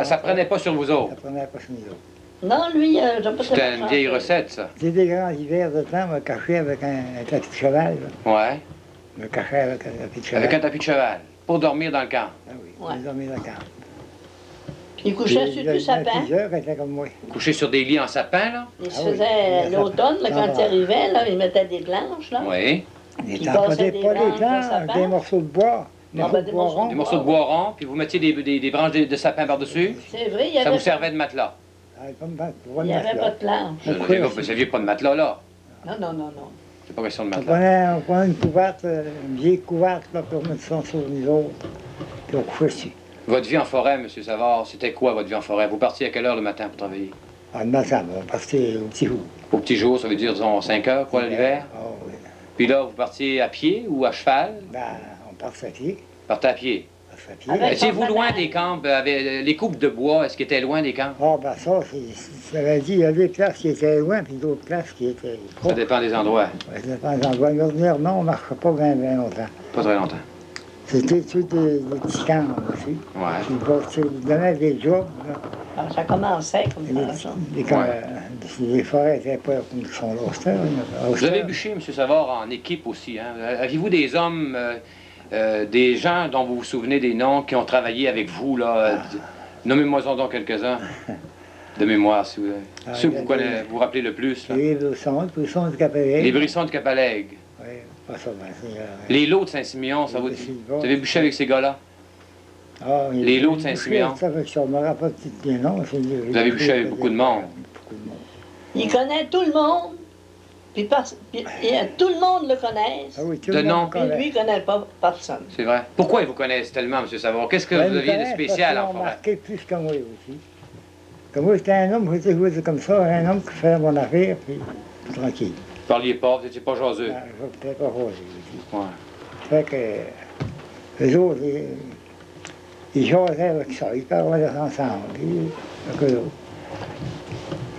Ça prenait pas sur vous Ça autres. prenait pas sur nous autres. Non, lui, j'ai pas été C'était une vieille marchandeuse. recette, ça. J'ai des grands hivers de temps, me cachais avec un tapis de cheval. Là. Ouais. Me cachais avec un tapis de cheval. Avec un tapis de cheval. Pour dormir dans le camp. Ah oui, Ouais. ils ont mis dans le camp. Il couchait sur du sapin. Plusieurs étaient comme moi. Couché sur des lits en sapin, là. Il se Ah oui. faisait l'automne, là, quand Ah. il arrivait, là, il mettait des planches, là. Oui. Des Puis temps, pas passait des, des pas des branches de plans, sapin. des morceaux de bois. Des Ah, morceaux ben, de des bois morceaux de ronds. Des morceaux de bois ronds, puis vous mettiez des branches de sapin par-dessus. C'est vrai, il y Ça avait vous servait de matelas. Il n'y avait pas de planche. Vous n'aviez pas de matelas là. Non, non, non, non. C'est pas question de On matelas. prenait une couverte, une vieille couverte, là, pour mettre ça sur les autres, puis on couchait dessus. Votre vie en forêt, M. Savard, c'était quoi votre vie en forêt? Vous partiez à quelle heure le matin pour travailler? En le matin, on partait au petit jour. Au petit jour, ça veut dire, disons, 5 heures, quoi, l'hiver? Ah oui. Puis là, vous partiez à pied ou à cheval? Ben, on partait à pied. Vous partez à pied. On partait à pied. Avec- Étiez-vous loin des camps? Avec les coupes de bois, est-ce qu'ils étaient loin des camps? Ah, ben ça, ça veut dire, il y a des places qui étaient loin, puis d'autres places qui étaient Ça proches. dépend des endroits. Ça dépend des endroits. L'ordinairement, on ne marchait pas bien longtemps. Pas très longtemps. C'était tous des petits camps aussi. Ouais. Puis bon, ils donnaient des jobs, là. Alors, ça commençait comme ça. Les forêts n'étaient pas comme ils sont là. Vous avez bûché, M. Savard, en équipe aussi. Hein? Aviez-vous des hommes, des gens dont vous vous souvenez des noms qui ont travaillé avec vous, là? Nommez-moi donc quelques-uns. De mémoire, si vous ceux que vous rappelez le plus. Là. Les Brissons du Capellet. Les Brissons de Capalègue. Oui, pas ça, ben, Les lots de Saint-Siméon, ça vous dit? Vous avez bûché avec ces gars-là? Ah, les lots de Saint-Siméon. Ça fait que ça me rappelle tous les noms. Vous avez bûché avec beaucoup de monde. Il connaît tout le monde. Puis, tout le monde le connaît. Ah oui, tout De le nom. monde Puis connaît. lui, il ne connaît pas personne. C'est vrai. Pourquoi ils vous connaissent tellement, M. Savard? Qu'est-ce que Ben, vous ils aviez de connaissent spécial parce en qu'ils ont forêt? marqué plus que moi aussi. Comme moi, j'étais un homme, j'étais joué comme ça, un homme qui faisait mon affaire, puis tranquille. Vous parliez pas, vous n'étiez pas jaseux. Ah, je ne peut-être pas rosé aussi. Ouais. Fait que les autres, ils jasaient avec ça, ils parlaient ensemble, puis avec eux autres.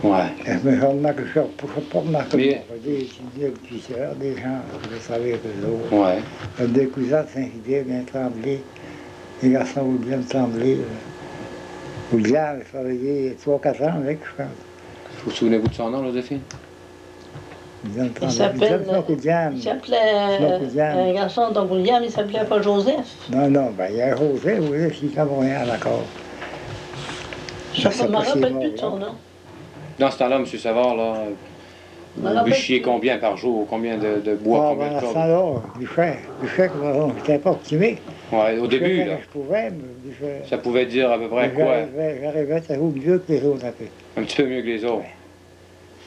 Ouais. Mais je remarque que je ne pas remarquer Mais- des étudiants, des gens, je savais que les autres. Ouais. Comme des cousins de Saint-Hilaire, bien Tremblay, les garçons William Tremblay. William, il travaillé 3-4 ans avec, je pense. Vous souvenez-vous de son nom, Joséphine? William Il Tremblay. s'appelle. William. Il s'appelait. Non, William. Un garçon, donc William, il s'appelait pas Joseph. Non, non, ben il y a José, il est Camerounais d'accord. Je sais ne me pas s'il est rappelle mort, plus de son là. nom. Dans ce temps-là, M. Savard, là, Me vous rappelle bûchiez plus. combien par jour? Combien de bois? Ah, Combien ben, de à ce cordes? temps-là, Buffet, je n'étais pas optimé. Ouais, au début, là, Je pouvais, mais Buffet. ça pouvait dire à peu près quoi? J'arrivais à vous mieux que les autres un peu. Un petit peu mieux que les autres.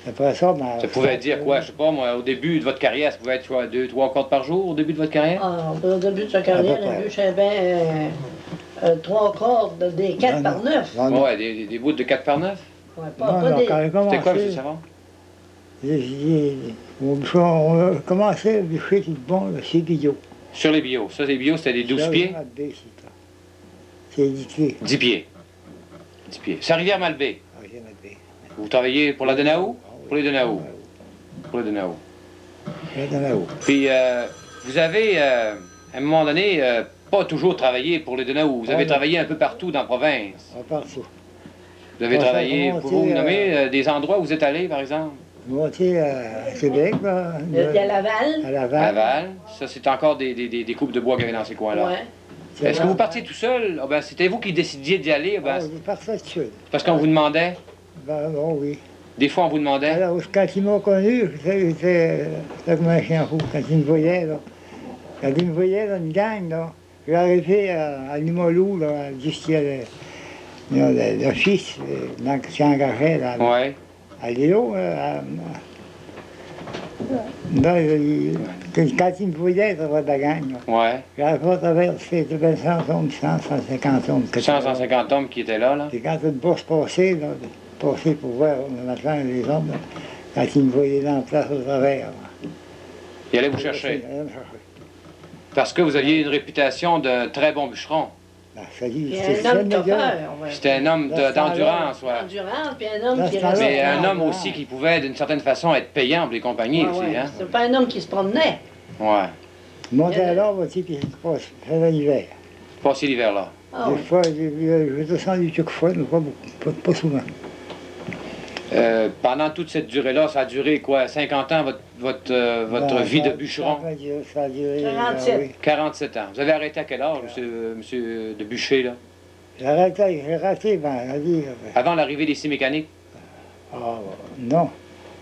Après ça, ben, Ça pouvait dire quoi? Je sais pas, moi, au début de votre carrière, ça pouvait être quoi, 2-3 cordes par jour au début de votre carrière? Ah, au début de sa carrière, À peu près. il bûchait bien 3 cordes, des 4 Non, par 9. Non, non. Ouais, des bouts de 4 par 9? Ouais, Non, pas non, des. quand j'ai C'était quoi, M. commencé, Savard? on a commencé à bûcher tout bon, c'est Guillot. Sur les bio. Ça, les bio, c'était des 12 pieds? C'est 10 pieds. 10 pieds. 10 pieds. C'est à Rivière-Malbaie. Ah, j'ai Malbaie. Vous travaillez pour la Denaou? Pour les Denaou. Pour les Denaou. J'ai dans la haut. Puis, vous avez, à un moment donné, pas toujours travaillé pour les Denaou. Vous avez non. travaillé un peu partout dans la province. On part ça. Vous avez Ouais, travaillé, ça a pouvez-vous commencé, nommer des endroits où vous êtes allé, par exemple? Monté à Québec, là. Il y a Laval. À À Laval. Laval. Ça, c'est encore des coupes de bois qu'il y avait dans ces coins-là. Ouais. Est-ce que vous partiez tout seul? Ah ben, c'était vous qui décidiez d'y aller? Ah ben, Ah, je partais tout seul. parce qu'on vous demandait? Ben, bon, oui. Des fois, on vous demandait? Alors, quand ils m'ont connu, j'étais comme un chien fou. Quand ils me voyaient, là. Quand ils me voyaient dans une gang, là. J'ai arrivé à Limoilou, là, juste il y a le fils qui s'engageait, là. Ouais. À Léo, quand il me voyait, ça va de la gang, là. Ouais. J'avais pas traversé 100 hommes, 150 hommes. 150 hommes qui étaient là, là. Puis quand une bourse passait, là, passait pour voir le matin les hommes, là, quand ils me voyaient dans la place au travers. là. Il allait vous chercher. Ils allaient me chercher. Parce que vous aviez une réputation de très bon bûcheron. Ben, ça dit, Puis c'était un homme le meilleur. toffeur. Ouais. C'était un homme Dans ce d'endurance, ouais. Endurant, puis un homme Dans qui ce temps-là, restait. Mais un Ouais, homme ouais. aussi qui pouvait, d'une certaine façon, être payant pour les compagnies Ouais, aussi, ouais. hein? C'est pas un homme qui se promenait. Ouais. Il montait à l'arbre aussi, puis il faisait l'hiver. Passé l'hiver là. Ah, Des oui. fois, je descendu chaque fois, mais pas beaucoup, pas souvent. Pendant toute cette durée-là, ça a duré quoi? 50 ans, votre Ben, vie de ça- bûcheron? Ça a duré, 47. oui. 47 ans. Vous avez arrêté à quel âge, monsieur de bûcher, là? J'ai raté, ben, on a dit, Avant l'arrivée des scies mécaniques? ah, non.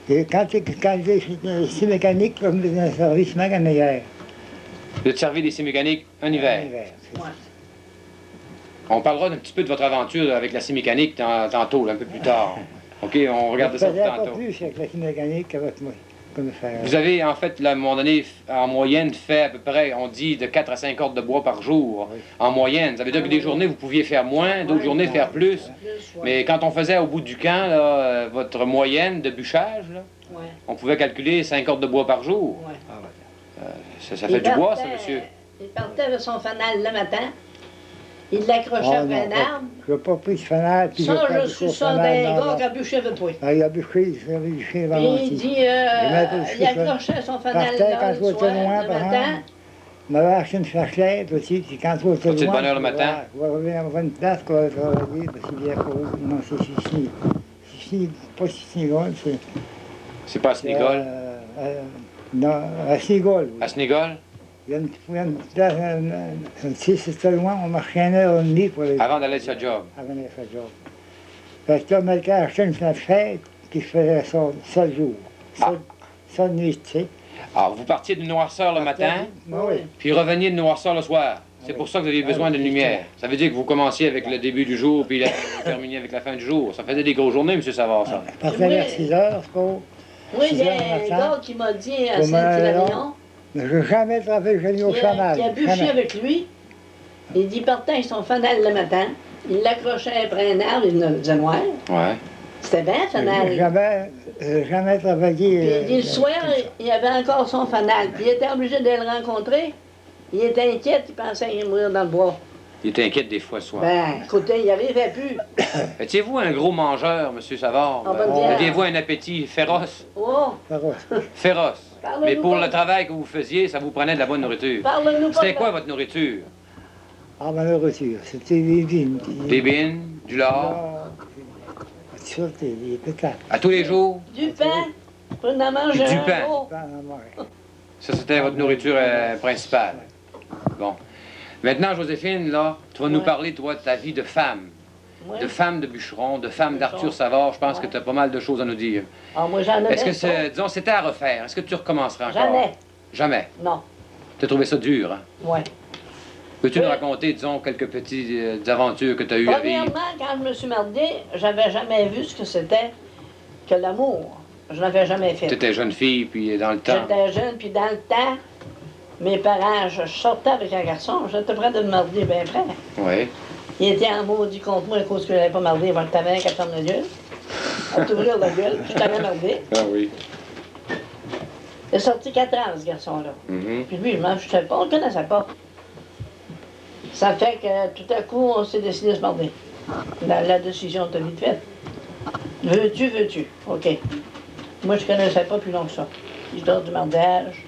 Et quand c'est mécanique, comme dans un service mécanique. Vous êtes servi des scies mécaniques un hiver. Ouais. On parlera un petit peu de votre aventure avec la scie mécanique tantôt, là, un peu plus tard. OK, on regarde Je ça faisais pas tantôt. plus avec la scie mécanique qu'avec moi. Comme faire. Vous avez, en fait, là, à un moment donné, en moyenne, fait à peu près, on dit, de 4 à 5 cordes de bois par jour. Oui. En moyenne. Ça veut dire que des journées, vous pouviez faire moins, d'autres Ouais, journées, ouais. faire plus. Plus, ouais. Mais quand on faisait au bout du camp, là, votre moyenne de bûchage, là, Ouais, on pouvait calculer 5 cordes de bois par jour. ouais. Ah, ouais. Ça fait du bois, ça, monsieur. Il partait avec son fanal le matin. Il l'accrochait Oh, après un non, arbre. Je n'ai pas pris de fanal. puis Ça, j'ai pas je de suis course ça fanal, d'un non, gars non. qui a bûché avec toi. Ah, il a bûché, il a bûché Puis vraiment. il dit, mettre au il chou, accrochait son fanal Partait là, quand le je vois soir, loin, le par matin. exemple. Il m'avait acheté une flashlight aussi, puis quand tu vas Sorti de loin, bonne heure le matin? Je vais revenir à une place qu'on va travailler, parce qu'il y a pas... Non, c'est Sissi, pas Sissi-Gol, c'est... C'est pas à Snigol? Non, à Snigol, oui. À Snigol? Il y a une place, si c'était loin, on marchait 1h30 pour les... Avant d'aller sur le job. Avant d'aller faire le job. Parce que là, quelqu'un achetait une flashlight, puis je faisais ça le jour. Ça de nuit, tu sais. Alors, vous partiez de noirceur le matin, Oui. puis reveniez de noirceur le soir. C'est Oui. pour ça que vous aviez besoin de lumière. Ça veut dire que vous commenciez avec le début du jour, puis vous terminiez avec la fin du jour. Ça faisait des grosses journées, M. Savard, ça. Je partais vers 6 heures, c'est pas... Oui, il y 6 heures a un le matin. gars qui m'a dit à Pour m'en aller Saint-Hilarion, Mais je n'ai jamais travaillé génie au chanal. qui a bûché Jamais. avec lui. Il dit, partait avec son fanal le matin. Il l'accrochait après un arbre, il le faisait noir. Ouais. C'était bien, J'ai fanal. jamais travaillé. Puis il dit, le soir, il avait encore son fanal. Puis il était obligé de le rencontrer. Il était inquiet, il pensait qu'il allait mourir dans le bois. Il était inquiète des fois le soir. Ben, écoutez, il n'y arrivait plus. Étiez-vous un gros mangeur, M. Savard? On va dire. Aviez-vous un appétit féroce? Oh, Féroce. Parlez-nous Mais pour pas. le travail que vous faisiez, ça vous prenait de la bonne nourriture. parle-nous pas. C'était de- quoi votre nourriture? Ah, ma nourriture, c'était des vignes. Des bines, du lard, Ça, c'était des pétards. à tous les jours? Du pain. Pour en manger Du un pain. gros. Ça, c'était votre nourriture principale. Bon. Maintenant, Joséphine, là, tu vas nous Ouais. parler, toi, de ta vie de femme. Ouais. De femme de bûcheron, de femme Bûcheron. d'Arthur Savard. Je pense Ouais. que tu as pas mal de choses à nous dire. Ah, moi, j'en ai Est-ce que, bien disons, c'était à refaire? Est-ce que tu recommencerais encore? Jamais. Jamais. Non. Tu as trouvé ça dur, hein? Ouais. Peux-tu nous Oui. raconter, disons, quelques petites aventures que tu as eues à vivre? Premièrement, quand je me suis mariée, j'avais jamais vu ce que c'était que l'amour. Je n'avais jamais fait. Tu étais jeune fille, puis dans le temps. J'étais jeune, puis dans le temps, mes parents, je sortais avec un garçon, j'étais prêt de me marier bien près. Oui. Il était en maudit contre moi à cause que je n'avais pas marié avant que ta mère qu'elle ferme la gueule. À t'ouvrir la gueule, puis je t'avais marié. Ah oui. Il est sorti 4 ans, ce garçon-là. Mhm. Puis lui, je m'en fichais pas, on ne le connaissait pas. Ça fait que tout à coup, on s'est décidé de se marier. La décision était vite faite. Veux-tu, veux-tu? OK. Moi, je ne connaissais pas plus long que ça. L'histoire du mariage.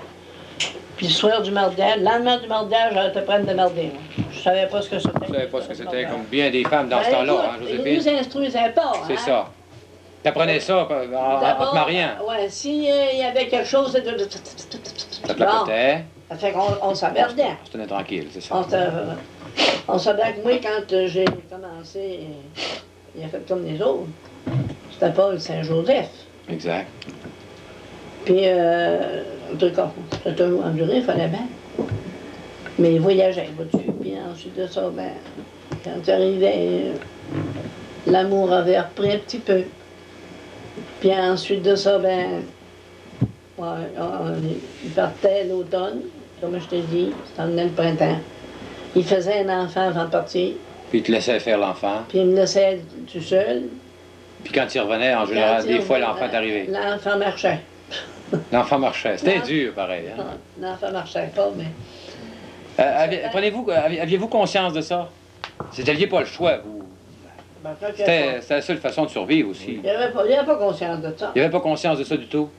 Puis le soir du mariage, le lendemain du mariage, j'allais te prendre de marier. moi. Je savais pas ce que c'était. Tu savais pas ce que c'était, comme bien des femmes dans ce temps-là, hein, Ils Joséphine? nous instruisaient pas. C'est hein. ça. T'apprenais ça en D'abord, te mariant. ouais, s'il y avait quelque chose, Ça te Bon, placotait. ça fait qu'on s'emmerdait. Tu tenais tranquille, c'est ça. On savait que moi, quand j'ai commencé, il a fait comme les autres. C'était Paul Saint-Joseph. Exact. Puis, en tout cas, c'était toujours enduré, il fallait bien. Mais il voyageait, vois-tu. Puis ensuite de ça, ben, quand j'arrivais, l'amour avait repris un petit peu. Puis ensuite de ça, ben, ouais, il partait l'automne, comme je t'ai dit, ça venait le printemps. Il faisait un enfant avant de partir, Puis il te laissait faire l'enfant. puis il me laissait tout seul. Puis quand il revenait, en général, Quand il des fois, revenait, l'enfant est arrivé. L'enfant marchait. L'enfant marchait. C'était Non. dur, pareil. Hein? Non, l'enfant marchait pas, mais... Aviez-vous conscience de ça? C'était pas le choix, vous. Ben, quand il y C'était avait la seule façon de survivre aussi. il avait pas conscience de ça. Il avait pas conscience de ça du tout.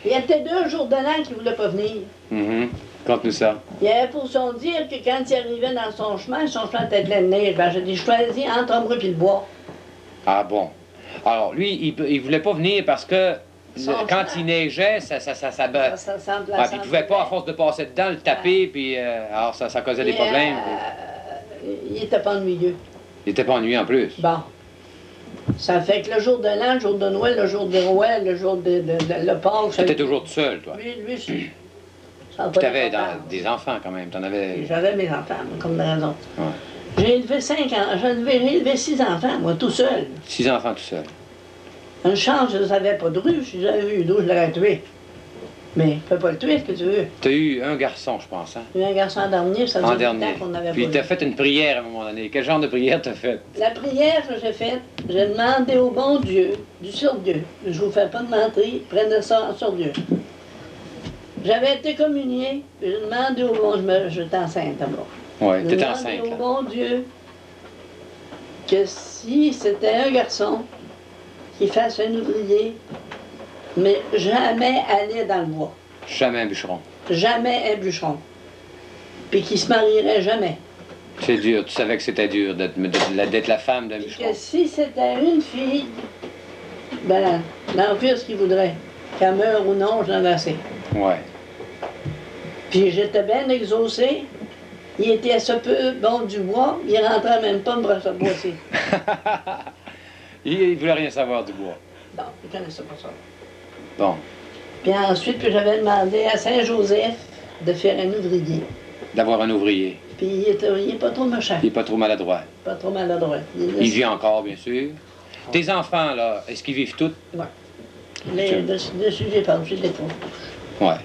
Il y avait 2 jours de l'an qu'il ne voulait pas venir. Mhm. Conte-nous ça. Il avait pour son dire que quand il arrivait dans son chemin était plein de neige. Ben, j'ai dit, choisis entre moi et le bois. Ah bon. Alors, lui, il voulait pas venir parce que Son quand chemin. il neigeait, ça Ça semble puis il pouvait pas, à force de passer dedans, le taper, puis alors ça causait des problèmes. Il était pas ennuyeux. Il était pas ennuyé en plus. Bon. Ça fait que le jour de l'an, le jour de Noël, le jour de Noël, le jour de le Pâques... Tu étais toujours tout seul, toi. Lui, ça a Puis pas t'avais d'importance. des enfants quand même. T'en avais. J'avais mes enfants, comme raison. Ouais. J'ai élevé 5 ans, j'ai élevé 6 enfants, moi, tout seul. 6 enfants tout seul. Une chance, je ne savais pas de rue. Si j'avais vu d'où je l'aurais tué. Mais je ne peux pas le tuer, ce que tu veux. Tu as eu un garçon, je pense, hein? J'ai eu un garçon en dernier, ça En faisait longtemps dernier. qu'on n'avait pas Puis tu as vu. fait une prière à un moment donné. Quel genre de prière tu as fait? La prière que j'ai faite, j'ai demandé au bon Dieu, du sur-Dieu. Je vous fais pas de mentir, prenez ça en sur-Dieu. J'avais été communiée, puis j'ai demandé au bon Dieu, j'étais enceinte d'abord. Oui, J'ai tu étais demandé enceinte, au là. bon Dieu que si c'était un garçon qui fasse un ouvrier, mais jamais aller dans le bois, Jamais un bûcheron. jamais un bûcheron, puis qui se marierait jamais. C'est dur. Tu savais que c'était dur d'être la femme d'un Puis bûcheron. que si c'était une fille, ben, l'empire ce qu'il voudrait, qu'elle meure ou non, j'en ai assez. Ouais. Puis j'étais bien exaucée. Il était à ce peu bon du bois, il rentrait même pas me brosser bois aussi. Il voulait rien savoir du bois. Non, il connaissait pas ça. Bon. Puis ensuite, puis j'avais demandé à Saint-Joseph de faire un ouvrier. D'avoir un ouvrier. Puis il est pas trop méchant, Il n'est pas trop maladroit. pas trop maladroit. Il vit encore, bien sûr. Tes enfants, là, est-ce qu'ils vivent tous? Dessus, j'ai pas, j'ai des fausses couches. Ouais.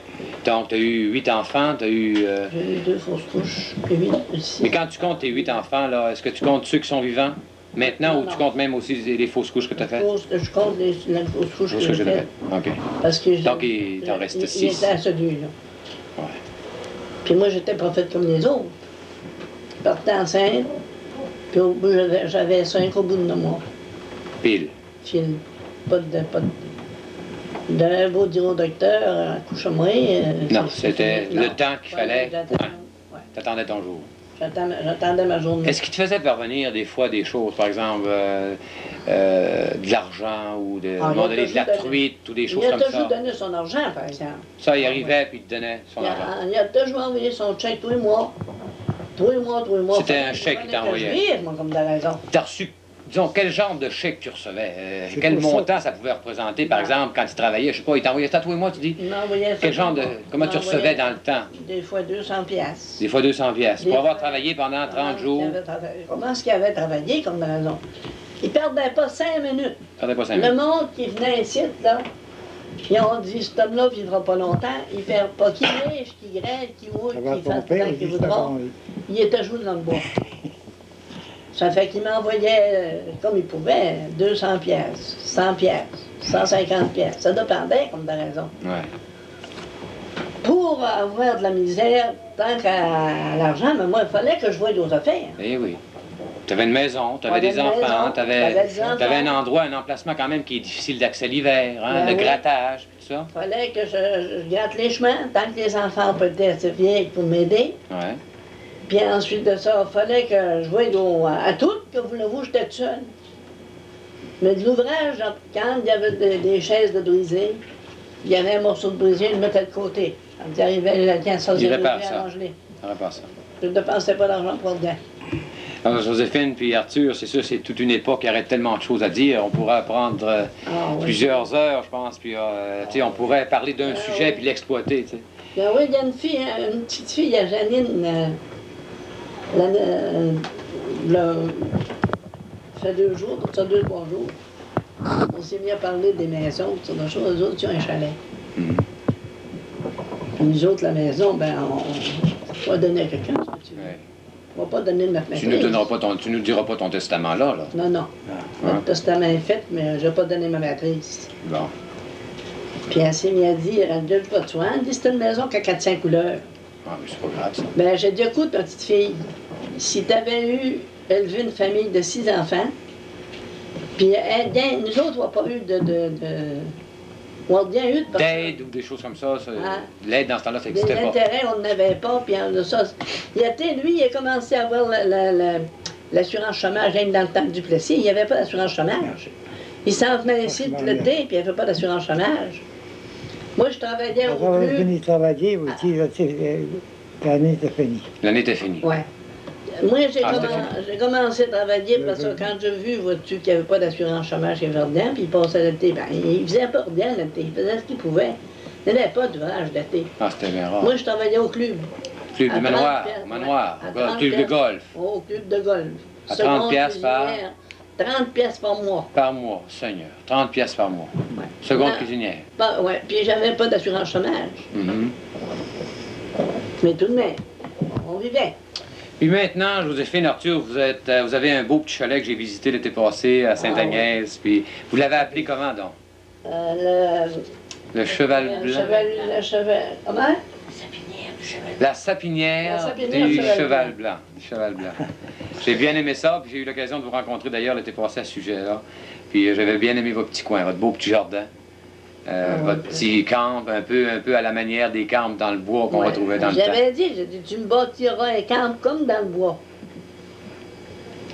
Donc, tu as eu 8 enfants, tu as eu... J'ai eu 2 fausses couches, puis 8, 6. Mais quand tu comptes tes 8 enfants, là, est-ce que tu comptes ceux qui sont vivants maintenant Non, ou tu non. comptes même aussi les fausses couches que tu as faites? Je compte la fausse couche Fausse que couche j'ai que t'as faite. faites. OK. Parce que Donc, il t'en reste Il 6. était à celui-là. Ouais. Puis moi, j'étais pas faite comme les autres. Je partais enceinte, puis au bout, j'avais 5 au bout de 9 mois. Pile. Fil. Pas de... D'un beau dire au docteur, accouche-moi. Non, c'était le temps qu'il fallait. J'attendais Ouais. T'attendais ton jour. j'attendais ma journée. Est-ce qu'il te faisait parvenir des fois des choses, par exemple de l'argent ou de, Ah, à un moment il a donné, de la toujours truite ou des Il choses a comme toujours ça? donné son argent, par exemple. Ça, il arrivait puis il te donnait son argent. Il a toujours envoyé son chèque tous les mois. Tous les mois. C'était un chèque qu'il t'envoyait. Je vive, moi, comme de raison. T'as reçu, disons, quel genre de chèque tu recevais? C'est Quel pour ça. montant ça pouvait représenter, par Non. exemple, quand tu travaillais? Je sais pas, il t'envoyait ça tous les mois, tu dis? Il m'envoyait ça. Quel genre de... Comment tu recevais dans le temps? Des fois 200 piastres. Des fois 200 pièces. Des Pour avoir fois. travaillé pendant 30 jours, Comment est-ce qu'il avait travaillé comme de raison? Il perdait pas 5 minutes. ça n'avait pas 5 Le minutes. monde qui venait ici, là, ils ont dit, cet homme-là ne vivra pas longtemps. Il fait pas qu'il riche, qu'il grève, qu'il roule, Ça va qu'il ton fasse père, tant il qu'il dit ça voudra. quand il- Il était joué dans le bois. Ça fait qu'il m'envoyait, comme il pouvait, 200 pièces, 100 pièces, 150 pièces. Ça dépendait, comme de raison. Ouais. Pour avoir de la misère, tant qu'à l'argent, mais moi, il fallait que je voie d'autres affaires. Eh oui. Tu avais une maison, tu avais J'avais des une enfants, maison, tu j'avais avais des enfants. un endroit, un emplacement quand même qui est difficile d'accès l'hiver, hein, Ben le oui. grattage, puis tout ça. Il fallait que je gratte les chemins, tant que les enfants peuvent être assez vieilles pour m'aider. Ouais. Puis ensuite de ça, il fallait que je voie à tout, que voulez-vous, j'étais toute seule. Mais de l'ouvrage, quand il y avait des chaises de brisées, il y avait un morceau de brisé, je le mettais de côté. Quand il arrivait, le tiens, ça, Il répare ça. arrange-les. Ça va pas ça. Je ne dépensais pas d'argent pour dedans. Alors, Joséphine puis Arthur, c'est sûr, c'est toute une époque, il y aurait tellement de choses à dire. On pourrait apprendre Ah, oui. plusieurs heures, je pense, puis tu sais, on pourrait parler d'un Ah, sujet oui. puis l'exploiter, tu sais. Ben oui, il y a une fille, une petite fille, il y a Janine, ça fait 2 jours, ça 2-3 jours. On s'est mis à parler des maisons, toutes sortes de choses. Les autres, ils ont un chalet. Mhm. Puis nous autres, la maison, ben, on va donner à quelqu'un, ce que tu veux. Ouais. On va pas donner de notre Tu maîtrise. nous diras pas ton testament là, là. Non, non. Hein? Notre testament est fait, mais je vais pas donner ma maîtrise. Bon. Puis elle s'est mise à dire, elle dit, pas de soin. Elle dit, c'est une maison qui a 400 couleurs. Ah, mais c'est pas grave, ça. Ben, j'ai dit, écoute, ma petite fille, si tu avais élevé une famille de 6 enfants, puis nous autres, on n'a pas eu on a bien eu de D'aide ou des choses comme ça, Ah. l'aide dans ce temps-là, ça Des n'existait pas. intérêts, on n'avait pas, puis de ça. Lui, il a commencé à avoir l'assurance chômage, même dans le temps du Plessis, il n'y avait pas d'assurance chômage. Il s'en venait ici Franchement, l'été, puis il n'y avait pas d'assurance chômage. Moi, je travaillais au Quand on a plus... fini de travailler, aussi, là, tu sais, l'année était finie. L'année était finie. Ouais. Moi, Ah, j'ai commencé à travailler parce que quand j'ai vu, vois-tu, qu'il n'y avait pas d'assurance chômage chez Verdun, puis il passait l'été, ben, il faisait pas rien l'été, il faisait ce qu'il pouvait. Il n'y avait pas d'ouvrage l'été. Ah, c'était bien rare. Moi, je travaillais au club. Club à du 30 manoir, piastres, au manoir, ouais. À au 30 club de piastres. golf. Au club de golf. À 30 piastres par- cuisinière, 30 pièces par mois. Par mois, Seigneur. 30 pièces par mois. Ouais. Seconde Ah. cuisinière. Ouais. Puis j'avais pas d'assurance chômage. Mhm. Mais tout de même, on vivait. Puis maintenant, Joséphine, Arthur, vous avez un beau petit chalet que j'ai visité l'été passé à Sainte-Agnès. Puis vous l'avez appelé comment donc? Le cheval blanc. Comment? La sapinière, La sapinière du cheval cheval blanc. Du cheval blanc. J'ai bien aimé ça, puis j'ai eu l'occasion de vous rencontrer d'ailleurs l'été passé à ce sujet-là. Puis j'avais bien aimé votre petit coin, votre beau petit jardin. Votre petit camp, un peu à la manière des camps dans le bois qu'on retrouvait dans le temps. J'avais dit, j'ai dit, tu me bâtiras un camp comme dans le bois.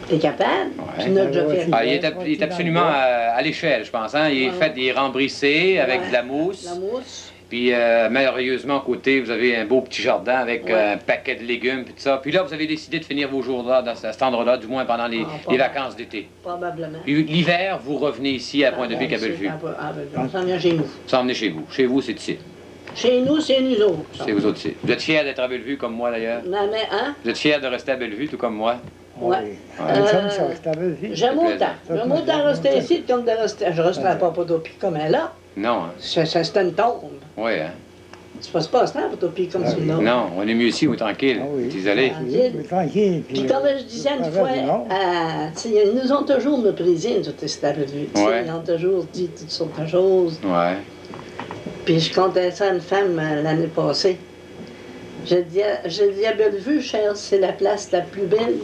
T'es capable? Ouais. Tu l'as déjà Ouais, fait. ouais, Ah, il est absolument à l'échelle, je pense. Hein? Il est rembrissé avec de la mousse. La mousse. Puis merveilleusement, à côté, vous avez un beau petit jardin avec Ouais. un paquet de légumes puis tout ça. Puis là, vous avez décidé de finir vos jours là, à cet endroit-là, du moins pendant les vacances d'été. Probablement. Puis l'hiver, vous revenez ici à Pointe-de-Pic à Bellevue. On s'en vient chez nous. Vous emmenez chez vous. Chez vous, c'est ici. Chez nous, c'est nous autres. C'est vous autres ici. Vous êtes fiers d'être à Bellevue comme moi d'ailleurs? Non, mais, hein? Vous êtes fiers de rester à Bellevue tout comme moi? Ouais. J'aime ça, c'est à Bellevue. J'aime autant. J'aime Ça, autant rester ici comme de rester. Je resterai pas à Potopi comme elle là. Non, hein? C'est une tombe. Oui, hein? Tu passes pas ce temps à Potopi comme celui-là. Non, on est mieux ici, ou tranquille. Ah oui. Vous isolés. Tranquille. Puis comme je disais une fois, tu sais, ils nous ont toujours méprisés, nous autres, c'était à Bellevue. Tu sais, Ouais. Ils ont toujours dit toutes sortes de choses. Ouais. Puis je contais ça à une femme l'année passée. Je dis à Bellevue, cher, c'est la place la plus belle